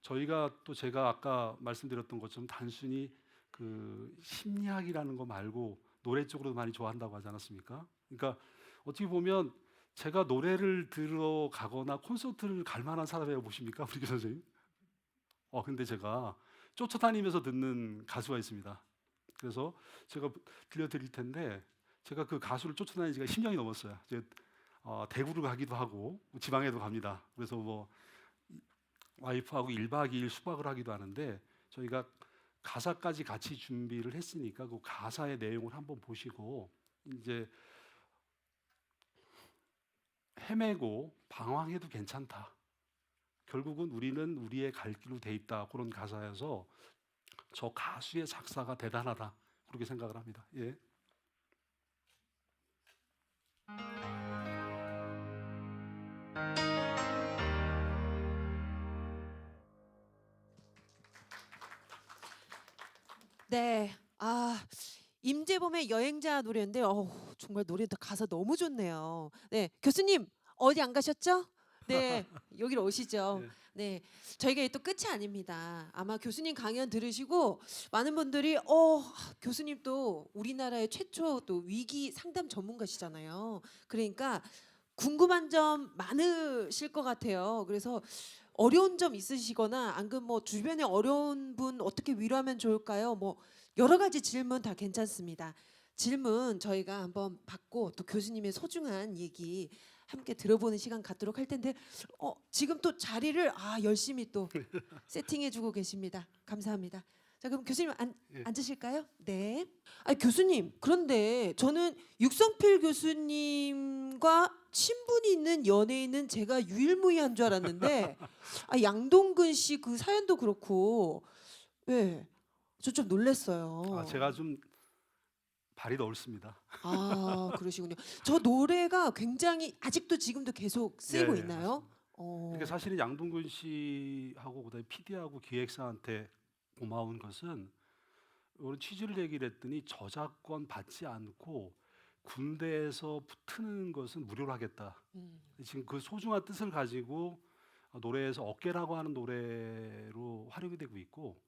저희가 또 제가 아까 말씀드렸던 것처럼 단순히 그 심리학이라는 거 말고 노래 쪽으로 많이 좋아한다고 하지 않았습니까? 그러니까 어떻게 보면 제가 노래를 들어 가거나 콘서트를 갈 만한 사람이라고 보십니까? 우리 선생님? 근데 제가 쫓아다니면서 듣는 가수가 있습니다. 그래서 제가 들려드릴 텐데 제가 그 가수를 쫓아다닌 지가 10년이 넘었어요. 제가 대구를 가기도 하고 지방에도 갑니다. 그래서 뭐 와이프하고 1박 2일 숙박을 하기도 하는데 저희가 가사까지 같이 준비를 했으니까 그 가사의 내용을 한번 보시고 이제 헤매고 방황해도 괜찮다. 결국은 우리는 우리의 갈 길로 돼 있다. 그런 가사여서 저 가수의 작사가 대단하다. 그렇게 생각을 합니다. 예. 네. 임재범의 여행자 노래인데 정말 노래 가사 너무 좋네요. 네, 교수님 어디 안 가셨죠? 네, 여기로 오시죠. 네. 네, 저희가 또 끝이 아닙니다. 아마 교수님 강연 들으시고 많은 분들이 교수님 또 우리나라의 최초 또 위기 상담 전문가시잖아요. 그러니까 궁금한 점 많으실 것 같아요. 그래서 어려운 점 있으시거나 안그 뭐 주변에 어려운 분 어떻게 위로하면 좋을까요? 뭐 여러 가지 질문 다 괜찮습니다. 질문 저희가 한번 받고 또 교수님의 소중한 얘기 함께 들어보는 시간 갖도록 할 텐데 지금 또 자리를 열심히 또 세팅해주고 계십니다. 감사합니다. 자, 그럼 교수님 예. 앉으실까요? 네. 교수님, 그런데 저는 육성필 교수님과 친분이 있는 연예인은 제가 유일무이한 줄 알았는데 양동근 씨 그 사연도 그렇고 저 좀 놀랐어요. 제가 좀 발이 넓습니다. 그러시군요. 저 노래가 굉장히 아직도 지금도 계속 쓰이고 예, 있나요? 그러니까 사실은 양동근 씨하고 그다음에 PD하고 기획사한테 고마운 것은 오늘 취지를 얘기를 했더니 저작권 받지 않고 군대에서 붙는 것은 무료로 하겠다. 지금 그 소중한 뜻을 가지고 노래에서 어깨라고 하는 노래로 활용이 되고 있고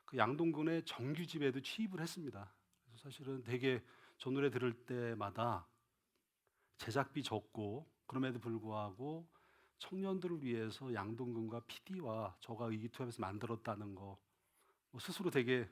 그 양동근의 정규집에도 취입을 했습니다. 그래서 사실은 되게 저 노래 들을 때마다 제작비 적고 그럼에도 불구하고 청년들을 위해서 양동근과 PD와 저가 의기투합해서 만들었다는 거 스스로 되게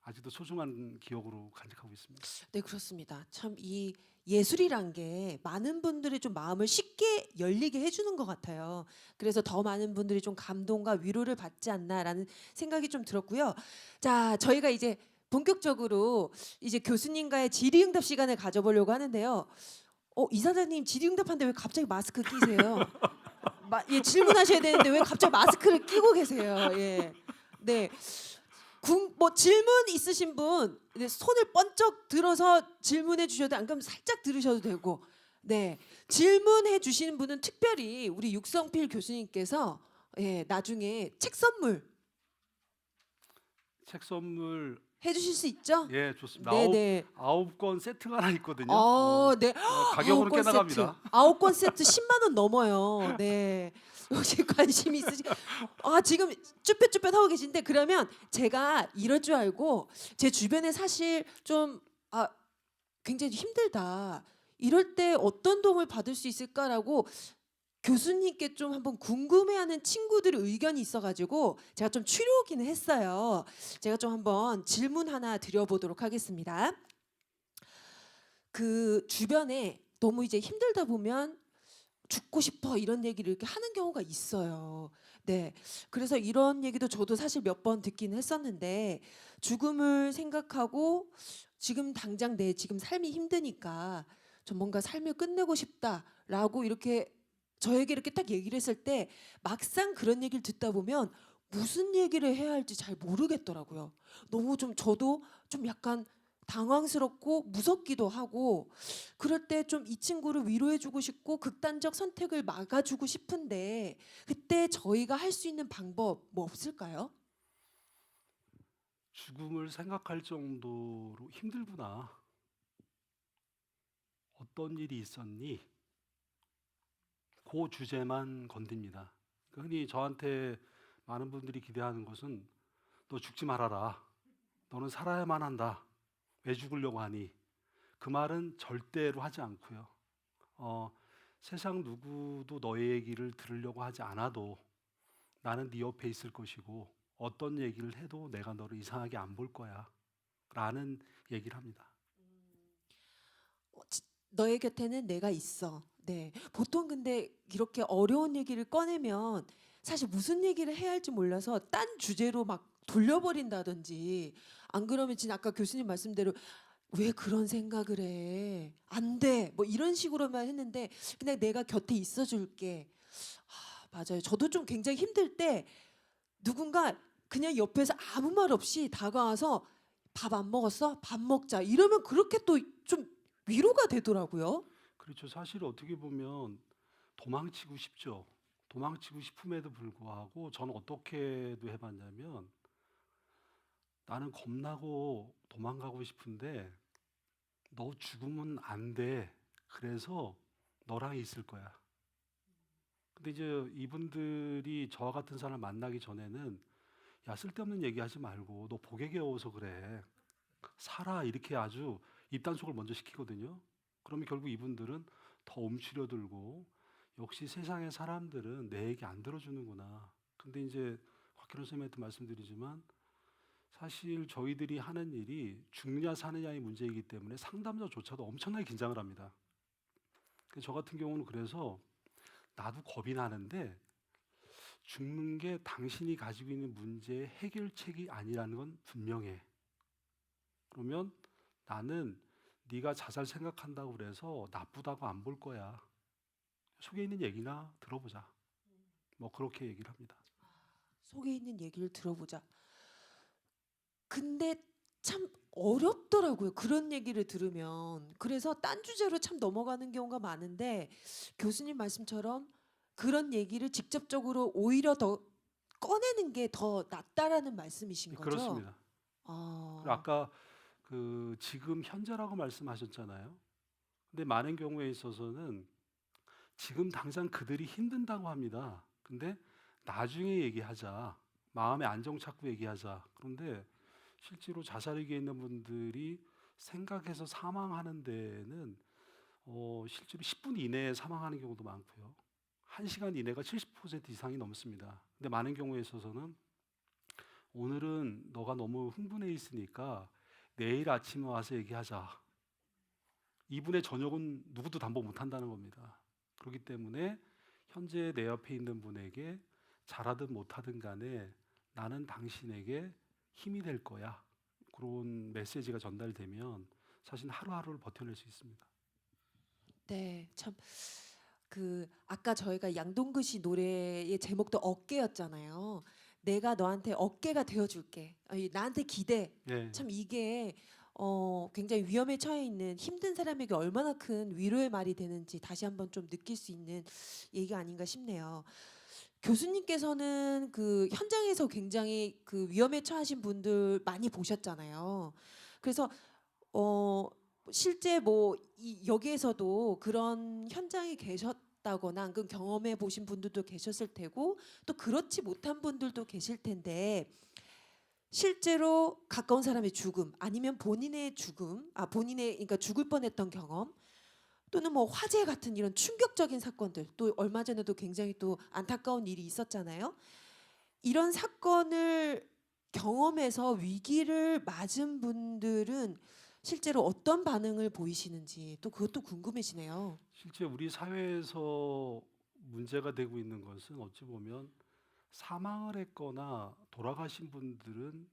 아직도 소중한 기억으로 간직하고 있습니다. 네, 그렇습니다. 참 이 예술이란 게 많은 분들이 좀 마음을 쉽게 열리게 해주는 것 같아요. 그래서 더 많은 분들이 좀 감동과 위로를 받지 않나라는 생각이 좀 들었고요. 자, 저희가 이제 본격적으로 이제 교수님과의 질의응답 시간을 가져보려고 하는데요. 이사장님 질의응답하는데 왜 갑자기 마스크 끼세요? 질문하셔야 되는데 왜 갑자기 마스크를 끼고 계세요? 예, 네. 뭐 질문 있으신 분 손을 번쩍 들어서 질문해 주셔도 안 그러면 살짝 들으셔도 되고 네, 질문해 주시는 분은 특별히 우리 육성필 교수님께서 나중에 책 선물 해주실 수 있죠? 예, 좋습니다. 네네. 9권 세트가 하나 있거든요. 네. 가격으로 9권 꽤 나갑니다. 세트. 9권 세트 10만 원 넘어요. 네. 혹시 관심 있으시? 지금 쭈뼛쭈뼛 하고 계신데 그러면 제가 이럴 줄 알고 제 주변에 사실 좀 굉장히 힘들다. 이럴 때 어떤 도움을 받을 수 있을까라고 교수님께 좀 한번 궁금해하는 친구들의 의견이 있어가지고 제가 좀 추려오기는 했어요. 제가 좀 한번 질문 하나 드려보도록 하겠습니다. 그 주변에 너무 이제 힘들다 보면 죽고 싶어 이런 얘기를 이렇게 하는 경우가 있어요. 네, 그래서 이런 얘기도 저도 사실 몇 번 듣긴 했었는데 죽음을 생각하고 지금 당장 내 지금 삶이 힘드니까 좀 뭔가 삶을 끝내고 싶다라고 이렇게 저에게 이렇게 딱 얘기를 했을 때 막상 그런 얘기를 듣다 보면 무슨 얘기를 해야 할지 잘 모르겠더라고요. 너무 좀 저도 좀 약간 당황스럽고 무섭기도 하고 그럴 때 좀 이 친구를 위로해주고 싶고 극단적 선택을 막아주고 싶은데 그때 저희가 할 수 있는 방법 뭐 없을까요? 죽음을 생각할 정도로 힘들구나. 어떤 일이 있었니? 그 주제만 건듭니다. 흔히 저한테 많은 분들이 기대하는 것은 너 죽지 말아라. 너는 살아야만 한다. 왜 죽으려고 하니? 그 말은 절대로 하지 않고요. 세상 누구도 너의 얘기를 들으려고 하지 않아도 나는 네 옆에 있을 것이고 어떤 얘기를 해도 내가 너를 이상하게 안 볼 거야 라는 얘기를 합니다. 너의 곁에는 내가 있어. 네. 보통 근데 이렇게 어려운 얘기를 꺼내면 사실 무슨 얘기를 해야 할지 몰라서 딴 주제로 막 돌려버린다든지, 안 그러면 진짜 아까 교수님 말씀대로 왜 그런 생각을 해? 안 돼. 뭐 이런 식으로만 했는데 그냥 내가 곁에 있어 줄게. 맞아요. 저도 좀 굉장히 힘들 때 누군가 그냥 옆에서 아무 말 없이 다가와서 밥 안 먹었어? 밥 먹자. 이러면 그렇게 또 좀 위로가 되더라고요. 그렇죠. 사실 어떻게 보면 도망치고 싶죠. 도망치고 싶음에도 불구하고 저는 어떻게도 해봤냐면 나는 겁나고 도망가고 싶은데 너 죽으면 안 돼. 그래서 너랑 있을 거야. 근데 이제 이분들이 저와 같은 사람을 만나기 전에는 야 쓸데없는 얘기하지 말고 너 복에 겨워서 그래. 살아 이렇게 아주 입단속을 먼저 시키거든요. 그러면 결국 이분들은 더 움츠려들고 역시 세상의 사람들은 내 얘기 안 들어주는구나. 근데 이제 곽현원 선생님한테 말씀드리지만 사실 저희들이 하는 일이 죽느냐 사느냐의 문제이기 때문에 상담자조차도 엄청나게 긴장을 합니다. 저 같은 경우는 그래서 나도 겁이 나는데 죽는 게 당신이 가지고 있는 문제의 해결책이 아니라는 건 분명해. 그러면 나는 네가 자살 생각한다고 그래서 나쁘다고 안 볼 거야. 속에 있는 얘기나 들어보자. 뭐 그렇게 얘기를 합니다. 속에 있는 얘기를 들어보자. 근데 참 어렵더라고요. 그런 얘기를 들으면. 그래서 딴 주제로 참 넘어가는 경우가 많은데 교수님 말씀처럼 그런 얘기를 직접적으로 오히려 더 꺼내는 게 더 낫다라는 말씀이신 거죠? 그렇습니다. 그리고 아, 아까 그 지금 현재라고 말씀하셨잖아요. 근데 많은 경우에 있어서는 지금 당장 그들이 힘든다고 합니다. 근데 나중에 얘기하자. 마음의 안정 찾고 얘기하자. 그런데 실제로 자살 위기에 있는 분들이 생각해서 사망하는 데는 실제로 10분 이내에 사망하는 경우도 많고요. 1시간 이내가 70% 이상이 넘습니다. 근데 많은 경우에 있어서는 오늘은 너가 너무 흥분해 있으니까 내일 아침에 와서 얘기하자. 이분의 저녁은 누구도 담보 못 한다는 겁니다. 그렇기 때문에 현재 내 옆에 있는 분에게 잘하든 못하든 간에 나는 당신에게 힘이 될 거야. 그런 메시지가 전달되면 사실 하루하루를 버텨낼 수 있습니다. 네, 참 그 아까 저희가 양동근 씨 노래의 제목도 어깨였잖아요. 내가 너한테 어깨가 되어줄게. 아니, 나한테 기대. 네. 참 이게 굉장히 위험에 처해 있는 힘든 사람에게 얼마나 큰 위로의 말이 되는지 다시 한번 좀 느낄 수 있는 얘기가 아닌가 싶네요. 교수님께서는 그 현장에서 굉장히 그 위험에 처하신 분들 많이 보셨잖아요. 그래서 어 실제 뭐 여기에서도 그런 현장에 계셨다거나 그 경험해 보신 분들도 계셨을 테고 또 그렇지 못한 분들도 계실 텐데 실제로 가까운 사람의 죽음 아니면 본인의 죽음, 본인의 그러니까 죽을 뻔했던 경험 또는 뭐 화재 같은 이런 충격적인 사건들 또 얼마 전에도 굉장히 또 안타까운 일이 있었잖아요. 이런 사건을 경험해서 위기를 맞은 분들은 실제로 어떤 반응을 보이시는지 또 그것도 궁금해지네요. 실제 우리 사회에서 문제가 되고 있는 것은 어찌 보면 사망을 했거나 돌아가신 분들은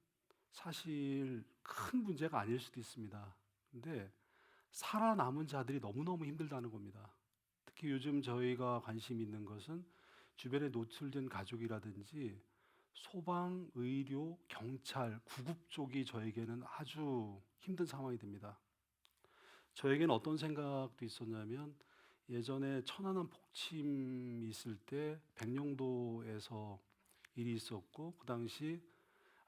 사실 큰 문제가 아닐 수도 있습니다. 근데 살아남은 자들이 너무너무 힘들다는 겁니다. 특히 요즘 저희가 관심 있는 것은 주변에 노출된 가족이라든지 소방, 의료, 경찰, 구급 쪽이 저에게는 아주 힘든 상황이 됩니다. 저에게는 어떤 생각도 있었냐면 예전에 천안함 폭침이 있을 때 백령도에서 일이 있었고 그 당시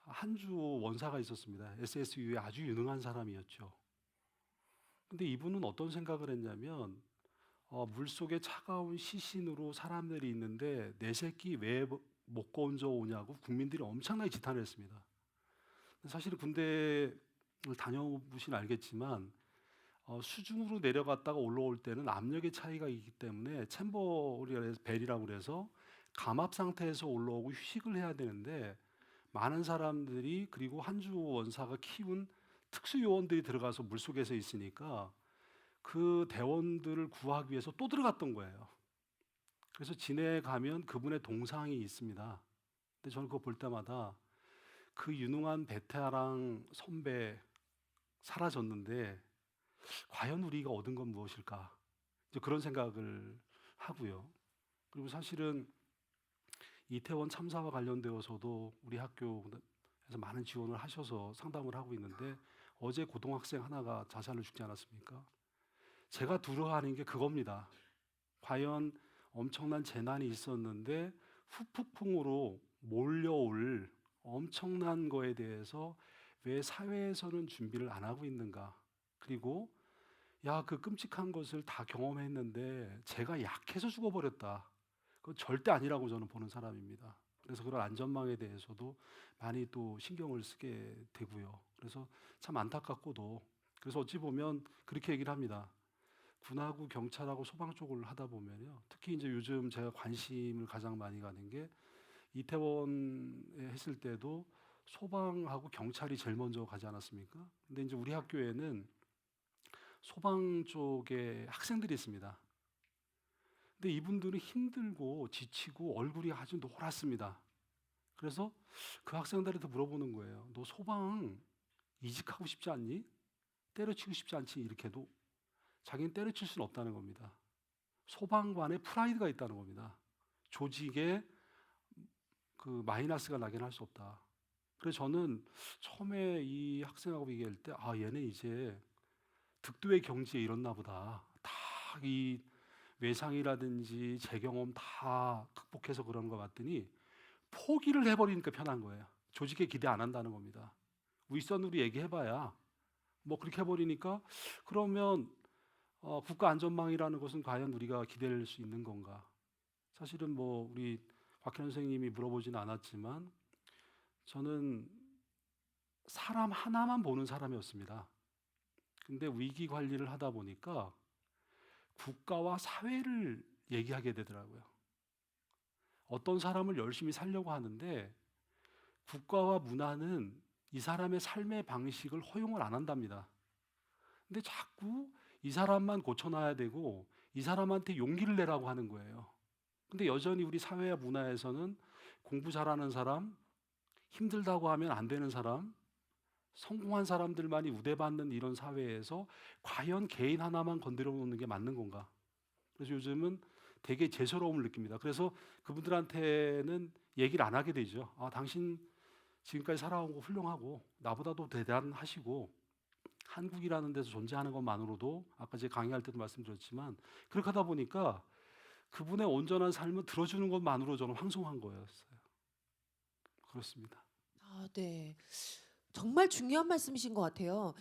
한주호 원사가 있었습니다. SSU의 아주 유능한 사람이었죠. 근데 이분은 어떤 생각을 했냐면 물속에 차가운 시신으로 사람들이 있는데 내 새끼 왜 못 건져 오냐고 국민들이 엄청나게 지탄을 했습니다. 사실 군대를 다녀보신 알겠지만 수중으로 내려갔다가 올라올 때는 압력의 차이가 있기 때문에 챔버 벨이라고 그래서 감압 상태에서 올라오고 휴식을 해야 되는데 많은 사람들이 그리고 한주 원사가 키운 특수 요원들이 들어가서 물속에서 있으니까 그 대원들을 구하기 위해서 또 들어갔던 거예요. 그래서 지내가면 그분의 동상이 있습니다. 근데 저는 그거 볼 때마다 그 유능한 베테랑 선배 사라졌는데 과연 우리가 얻은 건 무엇일까? 이제 그런 생각을 하고요. 그리고 사실은 이태원 참사와 관련되어서도 우리 학교에서 많은 지원을 하셔서 상담을 하고 있는데 어제 고등학생 하나가 자살로 죽지 않았습니까? 제가 두려워하는 게 그겁니다. 과연 엄청난 재난이 있었는데 후폭풍으로 몰려올 엄청난 거에 대해서 왜 사회에서는 준비를 안 하고 있는가? 그리고 야, 그 끔찍한 것을 다 경험했는데 제가 약해서 죽어버렸다. 그건 절대 아니라고 저는 보는 사람입니다. 그래서 그런 안전망에 대해서도 많이 또 신경을 쓰게 되고요. 그래서 참 안타깝고도 그래서 어찌 보면 그렇게 얘기를 합니다. 군하고 경찰하고 소방 쪽을 하다 보면요. 특히 이제 요즘 제가 관심을 가장 많이 가는 게 이태원에 했을 때도 소방하고 경찰이 제일 먼저 가지 않았습니까? 근데 이제 우리 학교에는 소방 쪽에 학생들이 있습니다. 근데 이분들은 힘들고 지치고 얼굴이 아주 노랗습니다. 그래서 그 학생들한테 물어보는 거예요. 너 소방 이직하고 싶지 않니? 때려치고 싶지 않지? 이렇게 해도 자기는 때려칠 수는 없다는 겁니다. 소방관의 프라이드가 있다는 겁니다. 조직에 그 마이너스가 나긴 할 수 없다. 그래서 저는 처음에 이 학생하고 얘기할 때 얘는 이제 득도의 경지에 이렇나 보다. 다 이 외상이라든지 제 경험 다 극복해서 그런 것 같더니 포기를 해버리니까 편한 거예요. 조직에 기대 안 한다는 겁니다. 윗선으로 얘기해봐야 뭐 그렇게 해버리니까 그러면 국가안전망이라는 것은 과연 우리가 기대할 수 있는 건가? 사실은 뭐 우리 곽현 선생님이 물어보진 않았지만 저는 사람 하나만 보는 사람이었습니다. 근데 위기 관리를 하다 보니까 국가와 사회를 얘기하게 되더라고요. 어떤 사람을 열심히 살려고 하는데 국가와 문화는 이 사람의 삶의 방식을 허용을 안 한답니다. 근데 자꾸 이 사람만 고쳐놔야 되고 이 사람한테 용기를 내라고 하는 거예요. 근데 여전히 우리 사회와 문화에서는 공부 잘하는 사람, 힘들다고 하면 안 되는 사람, 성공한 사람들만이 우대받는 이런 사회에서 과연 개인 하나만 건드려 놓는 게 맞는 건가? 그래서 요즘은 되게 죄스러움을 느낍니다. 그래서 그분들한테는 얘기를 안 하게 되죠. 당신 지금까지 살아온 거 훌륭하고 나보다도 대단하시고 한국이라는 데서 존재하는 것만으로도 아까 제가 강의할 때도 말씀드렸지만 그렇게 하다 보니까 그분의 온전한 삶을 들어주는 것만으로 저는 황송한 거였어요. 그렇습니다. 네. 정말 중요한 말씀이신 것 같아요.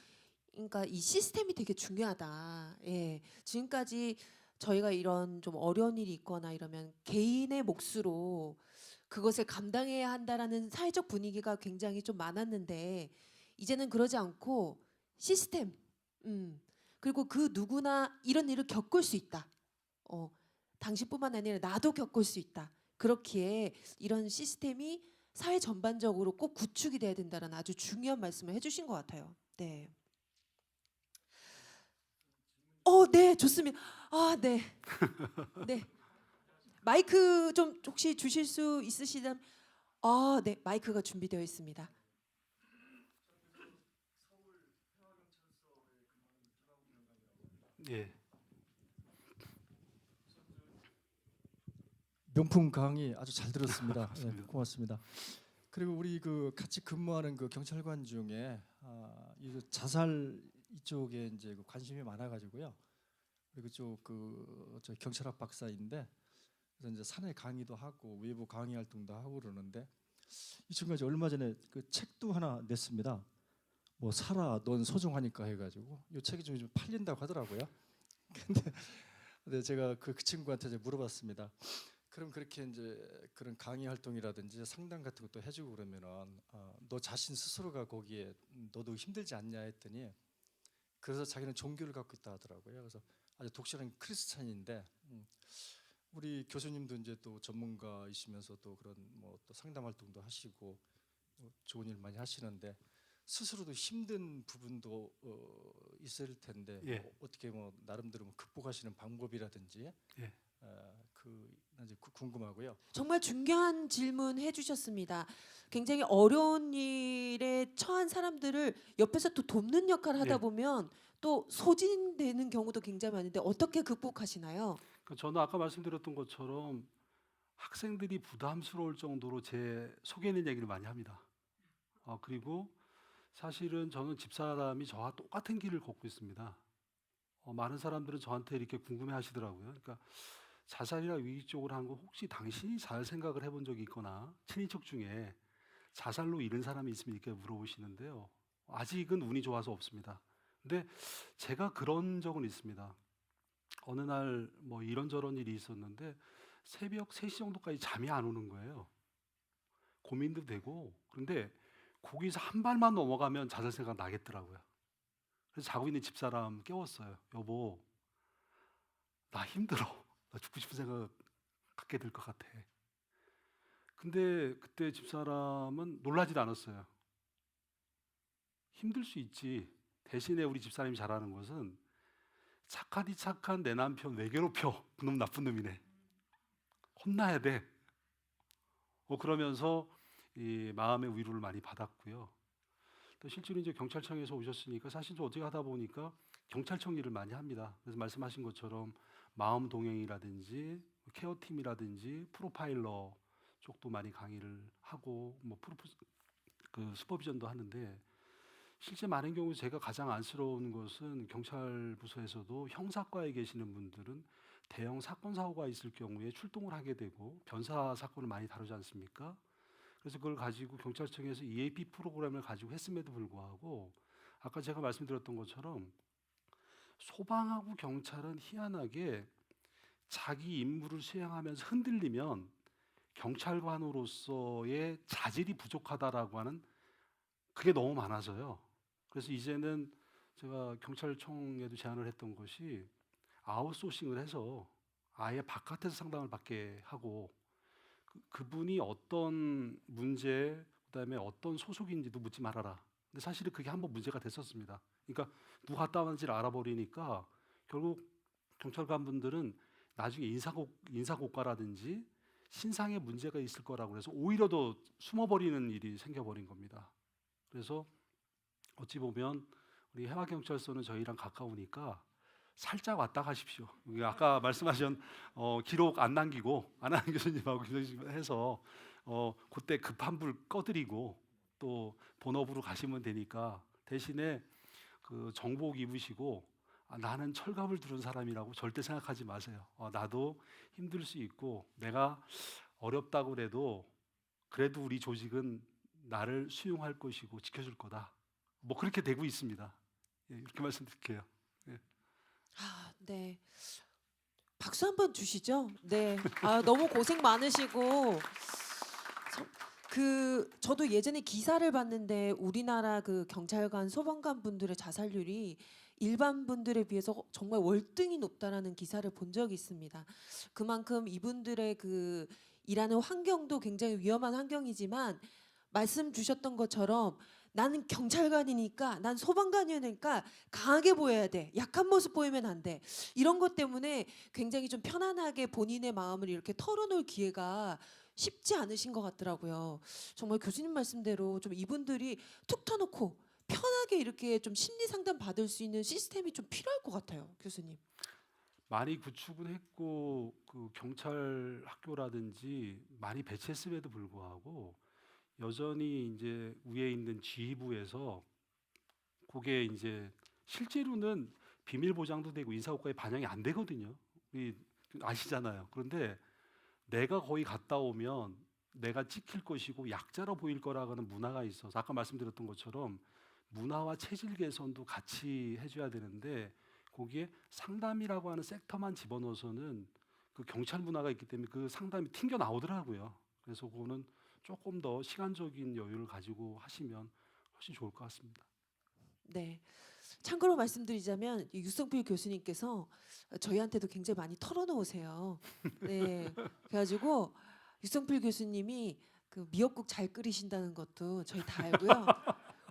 그러니까 이 시스템이 되게 중요하다. 예. 지금까지 저희가 이런 좀 어려운 일이 있거나 이러면 개인의 몫으로 그것을 감당해야 한다라는 사회적 분위기가 굉장히 좀 많았는데 이제는 그러지 않고 시스템, 그리고 그 누구나 이런 일을 겪을 수 있다. 당신뿐만 아니라 나도 겪을 수 있다. 그렇기에 이런 시스템이 사회 전반적으로 꼭 구축이 돼야 된다는 아주 중요한 말씀을 해주신 것 같아요. 네. 네, 좋습니다. 네, 네. 마이크 좀 혹시 주실 수 있으시다면, 네, 마이크가 준비되어 있습니다. 예. 명품 강의 아주 잘 들었습니다. 맞습니다. 고맙습니다. 그리고 우리 그 같이 근무하는 그 경찰관 중에 이 자살 이쪽에 이제 그 관심이 많아가지고요. 그리고 저 경찰학 박사인데 그래서 이제 사내 강의도 하고 외부 강의 활동도 하고 그러는데 이 친구가 이제 얼마 전에 그 책도 하나 냈습니다. 뭐 살아 넌 소중하니까 해가지고 이 책이 좀 팔린다고 하더라고요. 근데 제가 그 친구한테 이제 물어봤습니다. 그럼 그렇게 이제 그런 강의 활동이라든지 상담 같은 것도 해주고 그러면은 너 자신 스스로가 거기에 너도 힘들지 않냐 했더니 그래서 자기는 종교를 갖고 있다 하더라고요. 그래서 아주 독실한 크리스찬인데 우리 교수님도 이제 또 전문가이시면서 또 그런 뭐 또 상담 활동도 하시고 좋은 일 많이 하시는데 스스로도 힘든 부분도 있을 텐데 예. 어떻게 나름대로 극복하시는 방법이라든지 예. 이제 궁금하고요. 정말 중요한 질문 해주셨습니다. 굉장히 어려운 일에 처한 사람들을 옆에서 또 돕는 역할을 하다 예. 보면 또 소진되는 경우도 굉장히 많은데 어떻게 극복하시나요? 저는 아까 말씀드렸던 것처럼 학생들이 부담스러울 정도로 제 속에 있는 얘기를 많이 합니다. 그리고 사실은 저는 집사람이 저와 똑같은 길을 걷고 있습니다. 많은 사람들은 저한테 이렇게 궁금해하시더라고요. 그러니까 자살이나 위기 쪽으로 한 거 혹시 당신이 잘 생각을 해본 적이 있거나 친인척 중에 자살로 잃은 사람이 있으면 이렇게 물어보시는데요. 아직은 운이 좋아서 없습니다. 근데 제가 그런 적은 있습니다. 어느 날 뭐 이런저런 일이 있었는데 새벽 3시 정도까지 잠이 안 오는 거예요. 고민도 되고. 그런데 거기서 한 발만 넘어가면 자살 생각 나겠더라고요. 그래서 자고 있는 집사람 깨웠어요. 여보, 나 힘들어. 나 죽고 싶은 생각 갖게 될 것 같아. 근데 그때 집사람은 놀라지도 않았어요. 힘들 수 있지. 대신에 우리 집사람이 잘하는 것은 착하디 착한 내 남편 왜 괴롭혀? 그놈 나쁜 놈이네. 혼나야 돼. 그러면서 이 마음의 위로를 많이 받았고요. 또 실제로 이제 경찰청에서 오셨으니까 사실 좀 어떻게 하다 보니까 경찰청 일을 많이 합니다. 그래서 말씀하신 것처럼 마음 동행이라든지 케어팀이라든지 프로파일러 쪽도 많이 강의를 하고 그 슈퍼비전도 하는데 실제 많은 경우 제가 가장 안쓰러운 것은 경찰 부서에서도 형사과에 계시는 분들은 대형 사건 사고가 있을 경우에 출동을 하게 되고 변사 사건을 많이 다루지 않습니까? 그래서 그걸 가지고 경찰청에서 EAP 프로그램을 가지고 했음에도 불구하고 아까 제가 말씀드렸던 것처럼 소방하고 경찰은 희한하게 자기 임무를 수행하면서 흔들리면 경찰관으로서의 자질이 부족하다라고 하는 그게 너무 많아서요. 그래서 이제는 제가 경찰청에도 제안을 했던 것이 아웃소싱을 해서 아예 바깥에서 상담을 받게 하고 그분이 어떤 문제 그다음에 어떤 소속인지도 묻지 말아라. 근데 사실은 그게 한번 문제가 됐었습니다. 그러니까 누가 갔다 왔는지를 알아버리니까 결국 경찰관 분들은 나중에 인사고과라든지 신상에 문제가 있을 거라고 해서 오히려 더 숨어버리는 일이 생겨버린 겁니다. 그래서 어찌 보면 우리 해화경찰서는 저희랑 가까우니까 살짝 왔다 가십시오. 아까 말씀하신 기록 안 남기고 안하는 교수님하고 해서 그때 급한 불 꺼드리고 또 본업으로 가시면 되니까 대신에 그 정복 입으시고 나는 철갑을 두른 사람이라고 절대 생각하지 마세요. 나도 힘들 수 있고 내가 어렵다고 그래도 우리 조직은 나를 수용할 것이고 지켜줄 거다. 뭐 그렇게 되고 있습니다. 예, 이렇게 말씀드릴게요. 예. 네. 박수 한번 주시죠. 네. 너무 고생 많으시고 저도 예전에 기사를 봤는데 우리나라 그 경찰관, 소방관 분들의 자살률이 일반 분들에 비해서 정말 월등히 높다라는 기사를 본 적이 있습니다. 그만큼 이분들의 그 일하는 환경도 굉장히 위험한 환경이지만 말씀 주셨던 것처럼 나는 경찰관이니까 난 소방관이니까 강하게 보여야 돼. 약한 모습 보이면 안 돼. 이런 것 때문에 굉장히 좀 편안하게 본인의 마음을 이렇게 털어놓을 기회가 쉽지 않으신 것 같더라고요. 정말 교수님 말씀대로 좀 이분들이 툭 터놓고 편하게 이렇게 좀 심리 상담 받을 수 있는 시스템이 좀 필요할 것 같아요, 교수님. 많이 구축은 했고 그 경찰 학교라든지 많이 배치했음에도 불구하고 여전히 이제 위에 있는 지휘부에서 그게 이제 실제로는 비밀 보장도 되고 인사고과에 반영이 안 되거든요. 아시잖아요. 그런데 내가 거의 갔다 오면 내가 찍힐 것이고 약자로 보일 거라는 문화가 있어서 아까 말씀드렸던 것처럼 문화와 체질 개선도 같이 해줘야 되는데 거기에 상담이라고 하는 섹터만 집어넣어서는 그 경찰 문화가 있기 때문에 그 상담이 튕겨 나오더라고요. 그래서 그거는 조금 더 시간적인 여유를 가지고 하시면 훨씬 좋을 것 같습니다. 네. 참고로 말씀드리자면 이 유성필 교수님께서 저희한테도 굉장히 많이 털어놓으세요. 네. 그래가지고 유성필 교수님이 그 미역국 잘 끓이신다는 것도 저희 다 알고요.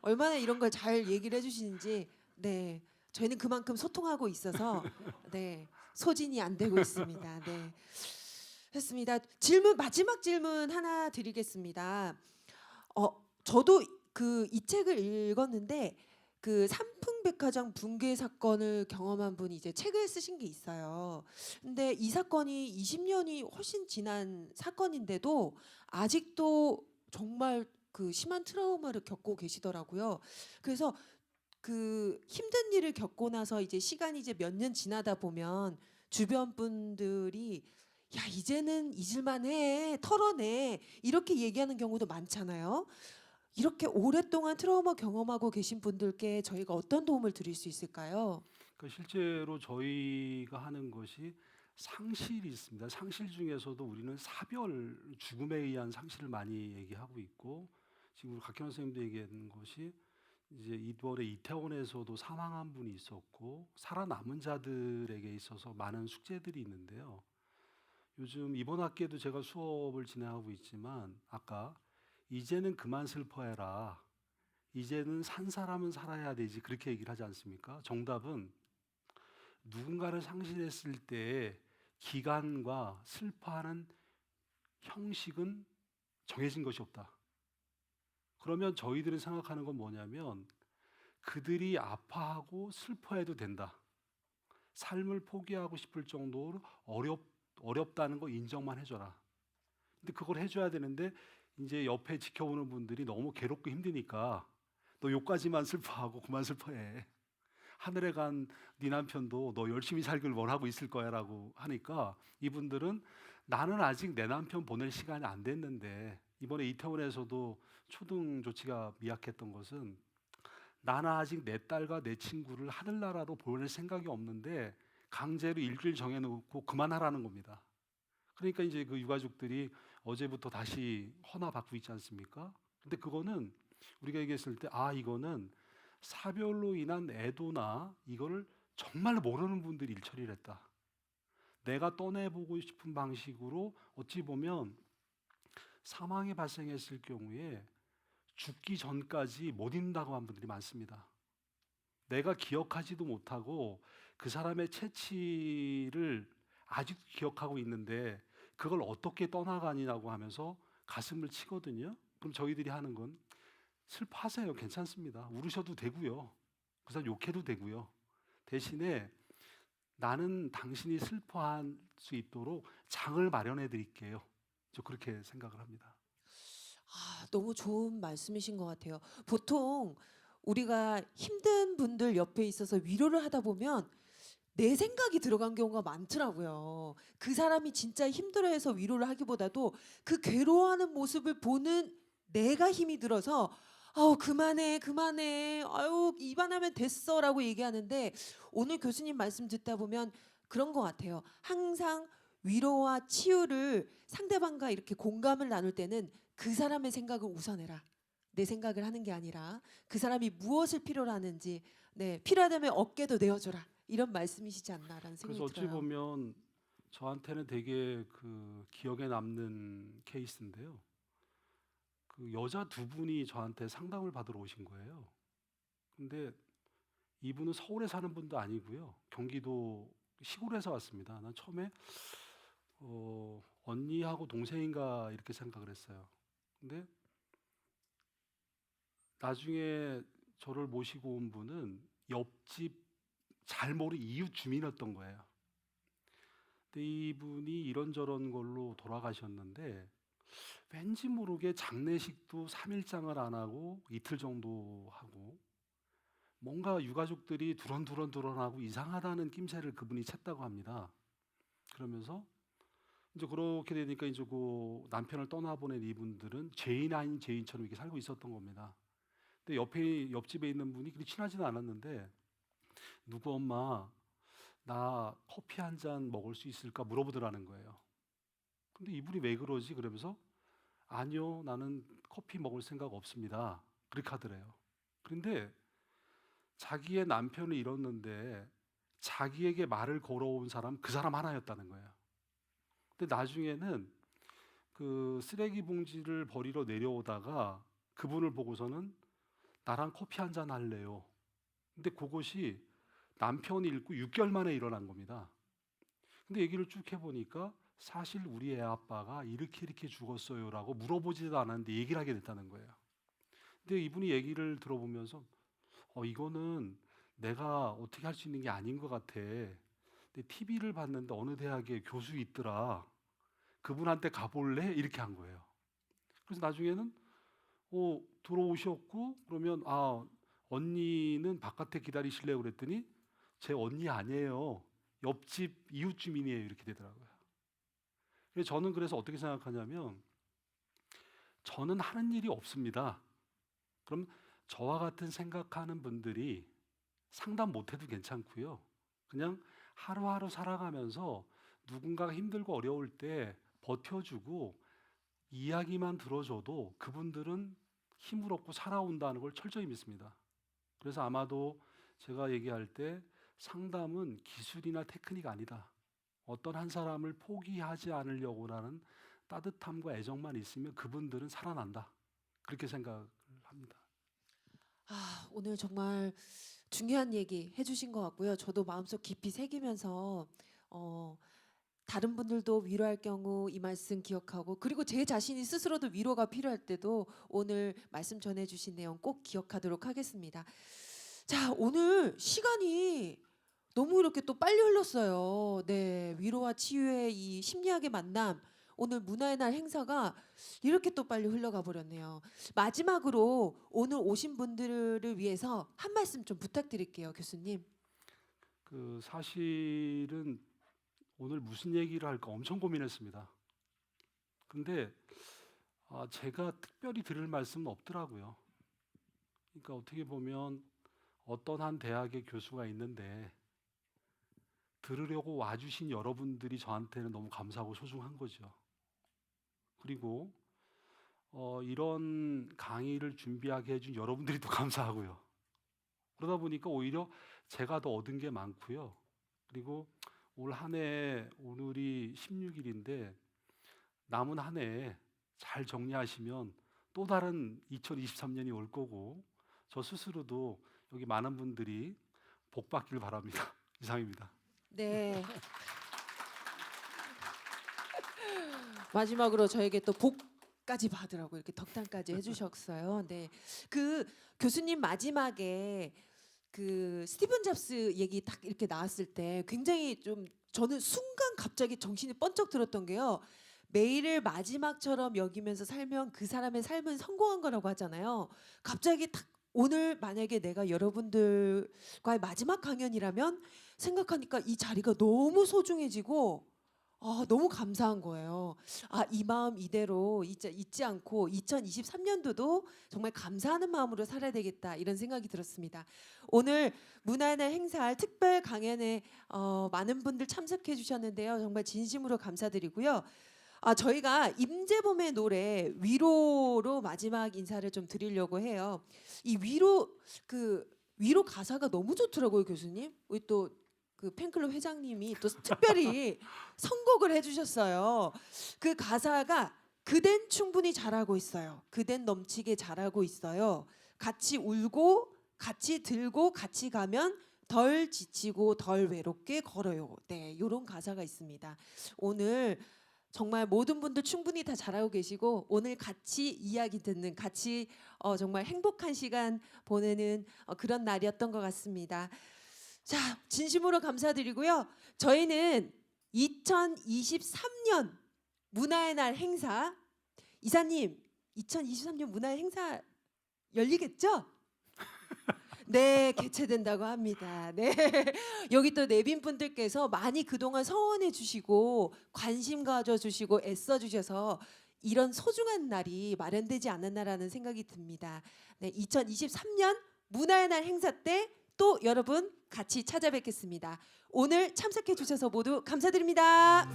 얼마나 이런 걸 잘 얘기를 해주시는지 네 저희는 그만큼 소통하고 있어서 네 소진이 안 되고 있습니다. 네 했습니다. 질문 마지막 질문 하나 드리겠습니다. 저도 그 이 책을 읽었는데 그 삼풍백화점 붕괴 사건을 경험한 분이 이제 책을 쓰신 게 있어요. 근데 이 사건이 20년이 훨씬 지난 사건인데도 아직도 정말 그 심한 트라우마를 겪고 계시더라고요. 그래서 그 힘든 일을 겪고 나서 이제 시간이 이제 몇 년 지나다 보면 주변 분들이 야 이제는 잊을만해 털어내 이렇게 얘기하는 경우도 많잖아요. 이렇게 오랫동안 트라우마 경험하고 계신 분들께 저희가 어떤 도움을 드릴 수 있을까요? 그러니까 실제로 저희가 하는 것이 상실이 있습니다. 상실 중에서도 우리는 사별, 죽음에 의한 상실을 많이 얘기하고 있고, 지금 우리 각현 선생님도 얘기한 것이 이제 이번에 이태원에서도 사망한 분이 있었고 살아남은 자들에게 있어서 많은 숙제들이 있는데요. 요즘 이번 학기에도 제가 수업을 진행하고 있지만 아까 이제는 그만 슬퍼해라. 이제는 산 사람은 살아야 되지. 그렇게 얘기를 하지 않습니까? 정답은 누군가를 상실했을 때 기간과 슬퍼하는 형식은 정해진 것이 없다. 그러면 저희들이 생각하는 건 뭐냐면 그들이 아파하고 슬퍼해도 된다. 삶을 포기하고 싶을 정도로 어렵다는 거 인정만 해줘라. 근데 그걸 해줘야 되는데 이제 옆에 지켜보는 분들이 너무 괴롭고 힘드니까 너 요까지만 슬퍼하고 그만 슬퍼해. 하늘에 간 네 남편도 너 열심히 살길 원하고 있을 거야 라고 하니까 이분들은 나는 아직 내 남편 보낼 시간이 안 됐는데 이번에 이태원에서도 초등 조치가 미약했던 것은 나는 아직 내 딸과 내 친구를 하늘나라로 보낼 생각이 없는데 강제로 일주일 정해놓고 그만하라는 겁니다. 그러니까 이제 그 유가족들이 어제부터 다시 헌화 받고 있지 않습니까? 근데 그거는 우리가 얘기했을 때 이거는 사별로 인한 애도나 이거를 정말 모르는 분들이 일처리를 했다. 내가 떠내보고 싶은 방식으로 어찌 보면 사망이 발생했을 경우에 죽기 전까지 못 잊는다고 한 분들이 많습니다. 내가 기억하지도 못하고 그 사람의 채취를 아직도 기억하고 있는데 그걸 어떻게 떠나가냐고 하면서 가슴을 치거든요. 그럼 저희들이 하는 건 슬퍼하세요. 괜찮습니다. 울으셔도 되고요. 그 사람 욕해도 되고요. 대신에 나는 당신이 슬퍼할 수 있도록 장을 마련해 드릴게요. 저 그렇게 생각을 합니다. 너무 좋은 말씀이신 것 같아요. 보통 우리가 힘든 분들 옆에 있어서 위로를 하다 보면 내 생각이 들어간 경우가 많더라고요. 그 사람이 진짜 힘들어해서 위로를 하기보다도 그 괴로워하는 모습을 보는 내가 힘이 들어서 아우 그만해 그만해 아유 입안하면 됐어라고 얘기하는데 오늘 교수님 말씀 듣다 보면 그런 것 같아요. 항상 위로와 치유를 상대방과 이렇게 공감을 나눌 때는 그 사람의 생각을 우선해라. 내 생각을 하는 게 아니라 그 사람이 무엇을 필요로 하는지 필요하다면 어깨도 내어줘라. 이런 말씀이시지 않나라는 그래서 생각이 어찌 들어요. 보면 저한테는 되게 그 기억에 남는 케이스인데요. 그 여자 두 분이 저한테 상담을 받으러 오신 거예요. 근데 이분은 서울에 사는 분도 아니고요. 경기도 시골에서 왔습니다. 난 처음에 언니하고 동생인가 이렇게 생각을 했어요. 근데 나중에 저를 모시고 온 분은 옆집 잘 모르는 이웃 주민이었던 거예요. 근데 이분이 이런저런 걸로 돌아가셨는데 왠지 모르게 장례식도 3일장을 안 하고 이틀 정도 하고 뭔가 유가족들이 두런두런두런하고 이상하다는 낌새를 그분이 챘다고 합니다. 그러면서 이제 그렇게 되니까 이제 그 남편을 떠나보낸 이분들은 죄인 아닌 죄인처럼 이렇게 살고 있었던 겁니다. 근데 옆집에 있는 분이 그렇게 친하지는 않았는데 누구 엄마 나 커피 한 잔 먹을 수 있을까 물어보더라는 거예요. 근데 이분이 왜 그러지? 그러면서 아니요 나는 커피 먹을 생각 없습니다. 그렇게 하더래요. 그런데 자기의 남편을 잃었는데 자기에게 말을 걸어온 사람 그 사람 하나였다는 거예요. 근데 나중에는 그 쓰레기 봉지를 버리러 내려오다가 그분을 보고서는 나랑 커피 한 잔 할래요. 근데 그것이 남편이 잃고 6개월 만에 일어난 겁니다. 근데 얘기를 쭉 해보니까 사실 우리 애 아빠가 이렇게 죽었어요라고 물어보지도 않았는데 얘기를 하게 됐다는 거예요. 근데 이분이 얘기를 들어보면서 이거는 내가 어떻게 할 수 있는 게 아닌 것 같아. 근데 TV를 봤는데 어느 대학에 교수 있더라. 그분한테 가볼래? 이렇게 한 거예요. 그래서 나중에는 들어오셨고 그러면 언니는 바깥에 기다리실래요? 그랬더니 제 언니 아니에요. 옆집 이웃 주민이에요. 이렇게 되더라고요. 그래서 저는 그래서 어떻게 생각하냐면 저는 하는 일이 없습니다. 그럼 저와 같은 생각하는 분들이 상담 못해도 괜찮고요. 그냥 하루하루 살아가면서 누군가가 힘들고 어려울 때 버텨주고 이야기만 들어줘도 그분들은 힘을 얻고 살아온다는 걸 철저히 믿습니다. 그래서 아마도 제가 얘기할 때 상담은 기술이나 테크닉 아니다. 어떤 한 사람을 포기하지 않으려고 하는 따뜻함과 애정만 있으면 그분들은 살아난다. 그렇게 생각을 합니다. 오늘 정말 중요한 얘기 해주신 것 같고요. 저도 마음속 깊이 새기면서 다른 분들도 위로할 경우 이 말씀 기억하고 그리고 제 자신이 스스로도 위로가 필요할 때도 오늘 말씀 전해주신 내용 꼭 기억하도록 하겠습니다. 자, 오늘 시간이 너무 이렇게 또 빨리 흘렀어요. 네, 위로와 치유의 이 심리학의 만남. 오늘 문화의 날 행사가 이렇게 또 빨리 흘러가 버렸네요. 마지막으로 오늘 오신 분들을 위해서 한 말씀 좀 부탁드릴게요, 교수님. 그 사실은 오늘 무슨 얘기를 할까 엄청 고민했습니다. 근데 제가 특별히 드릴 말씀은 없더라고요. 그러니까 어떻게 보면 어떤 한 대학의 교수가 있는데 들으려고 와주신 여러분들이 저한테는 너무 감사하고 소중한 거죠. 그리고 이런 강의를 준비하게 해준 여러분들이 또 감사하고요. 그러다 보니까 오히려 제가 더 얻은 게 많고요. 그리고 올 한 해 오늘이 16일인데 남은 한 해 잘 정리하시면 또 다른 2023년이 올 거고 저 스스로도 여기 많은 분들이 복 받길 바랍니다. 이상입니다. 네. 마지막으로 저에게 또 복까지 받으라고 이렇게 덕담까지 해주셨어요. 네, 그 교수님 마지막에 그 스티븐 잡스 얘기 딱 이렇게 나왔을 때 굉장히 좀 저는 순간 갑자기 정신이 번쩍 들었던 게요. 매일을 마지막처럼 여기면서 살면 그 사람의 삶은 성공한 거라고 하잖아요. 갑자기 딱 오늘 만약에 내가 여러분들과의 마지막 강연이라면 생각하니까 이 자리가 너무 소중해지고 너무 감사한 거예요. 이 마음 이대로 잊지 않고 2023년도도 정말 감사하는 마음으로 살아야 되겠다 이런 생각이 들었습니다. 오늘 문화의 날 행사할 특별 강연에 많은 분들 참석해 주셨는데요. 정말 진심으로 감사드리고요. 저희가 임재범의 노래 위로로 마지막 인사를 좀 드리려고 해요. 이 위로 가사가 너무 좋더라고요, 교수님. 우리 또 그 팬클럽 회장님이 또 특별히 선곡을 해주셨어요. 그 가사가 그댄 충분히 잘하고 있어요. 그댄 넘치게 잘하고 있어요. 같이 울고 같이 들고 같이 가면 덜 지치고 덜 외롭게 걸어요. 네, 이런 가사가 있습니다. 오늘 정말 모든 분들 충분히 다 잘하고 계시고 오늘 같이 이야기 듣는 같이 정말 행복한 시간 보내는 그런 날이었던 것 같습니다. 자, 진심으로 감사드리고요. 저희는 2023년 문화의 날 행사 이사님 2023년 문화의 행사 열리겠죠? 네, 개최된다고 합니다. 네, 여기 또 내빈 분들께서 많이 그동안 서원해 주시고 관심 가져주시고 애써 주셔서 이런 소중한 날이 마련되지 않았나라는 생각이 듭니다. 네, 2023년 문화의 날 행사 때 또 여러분 같이 찾아뵙겠습니다. 오늘 참석해 주셔서 모두 감사드립니다.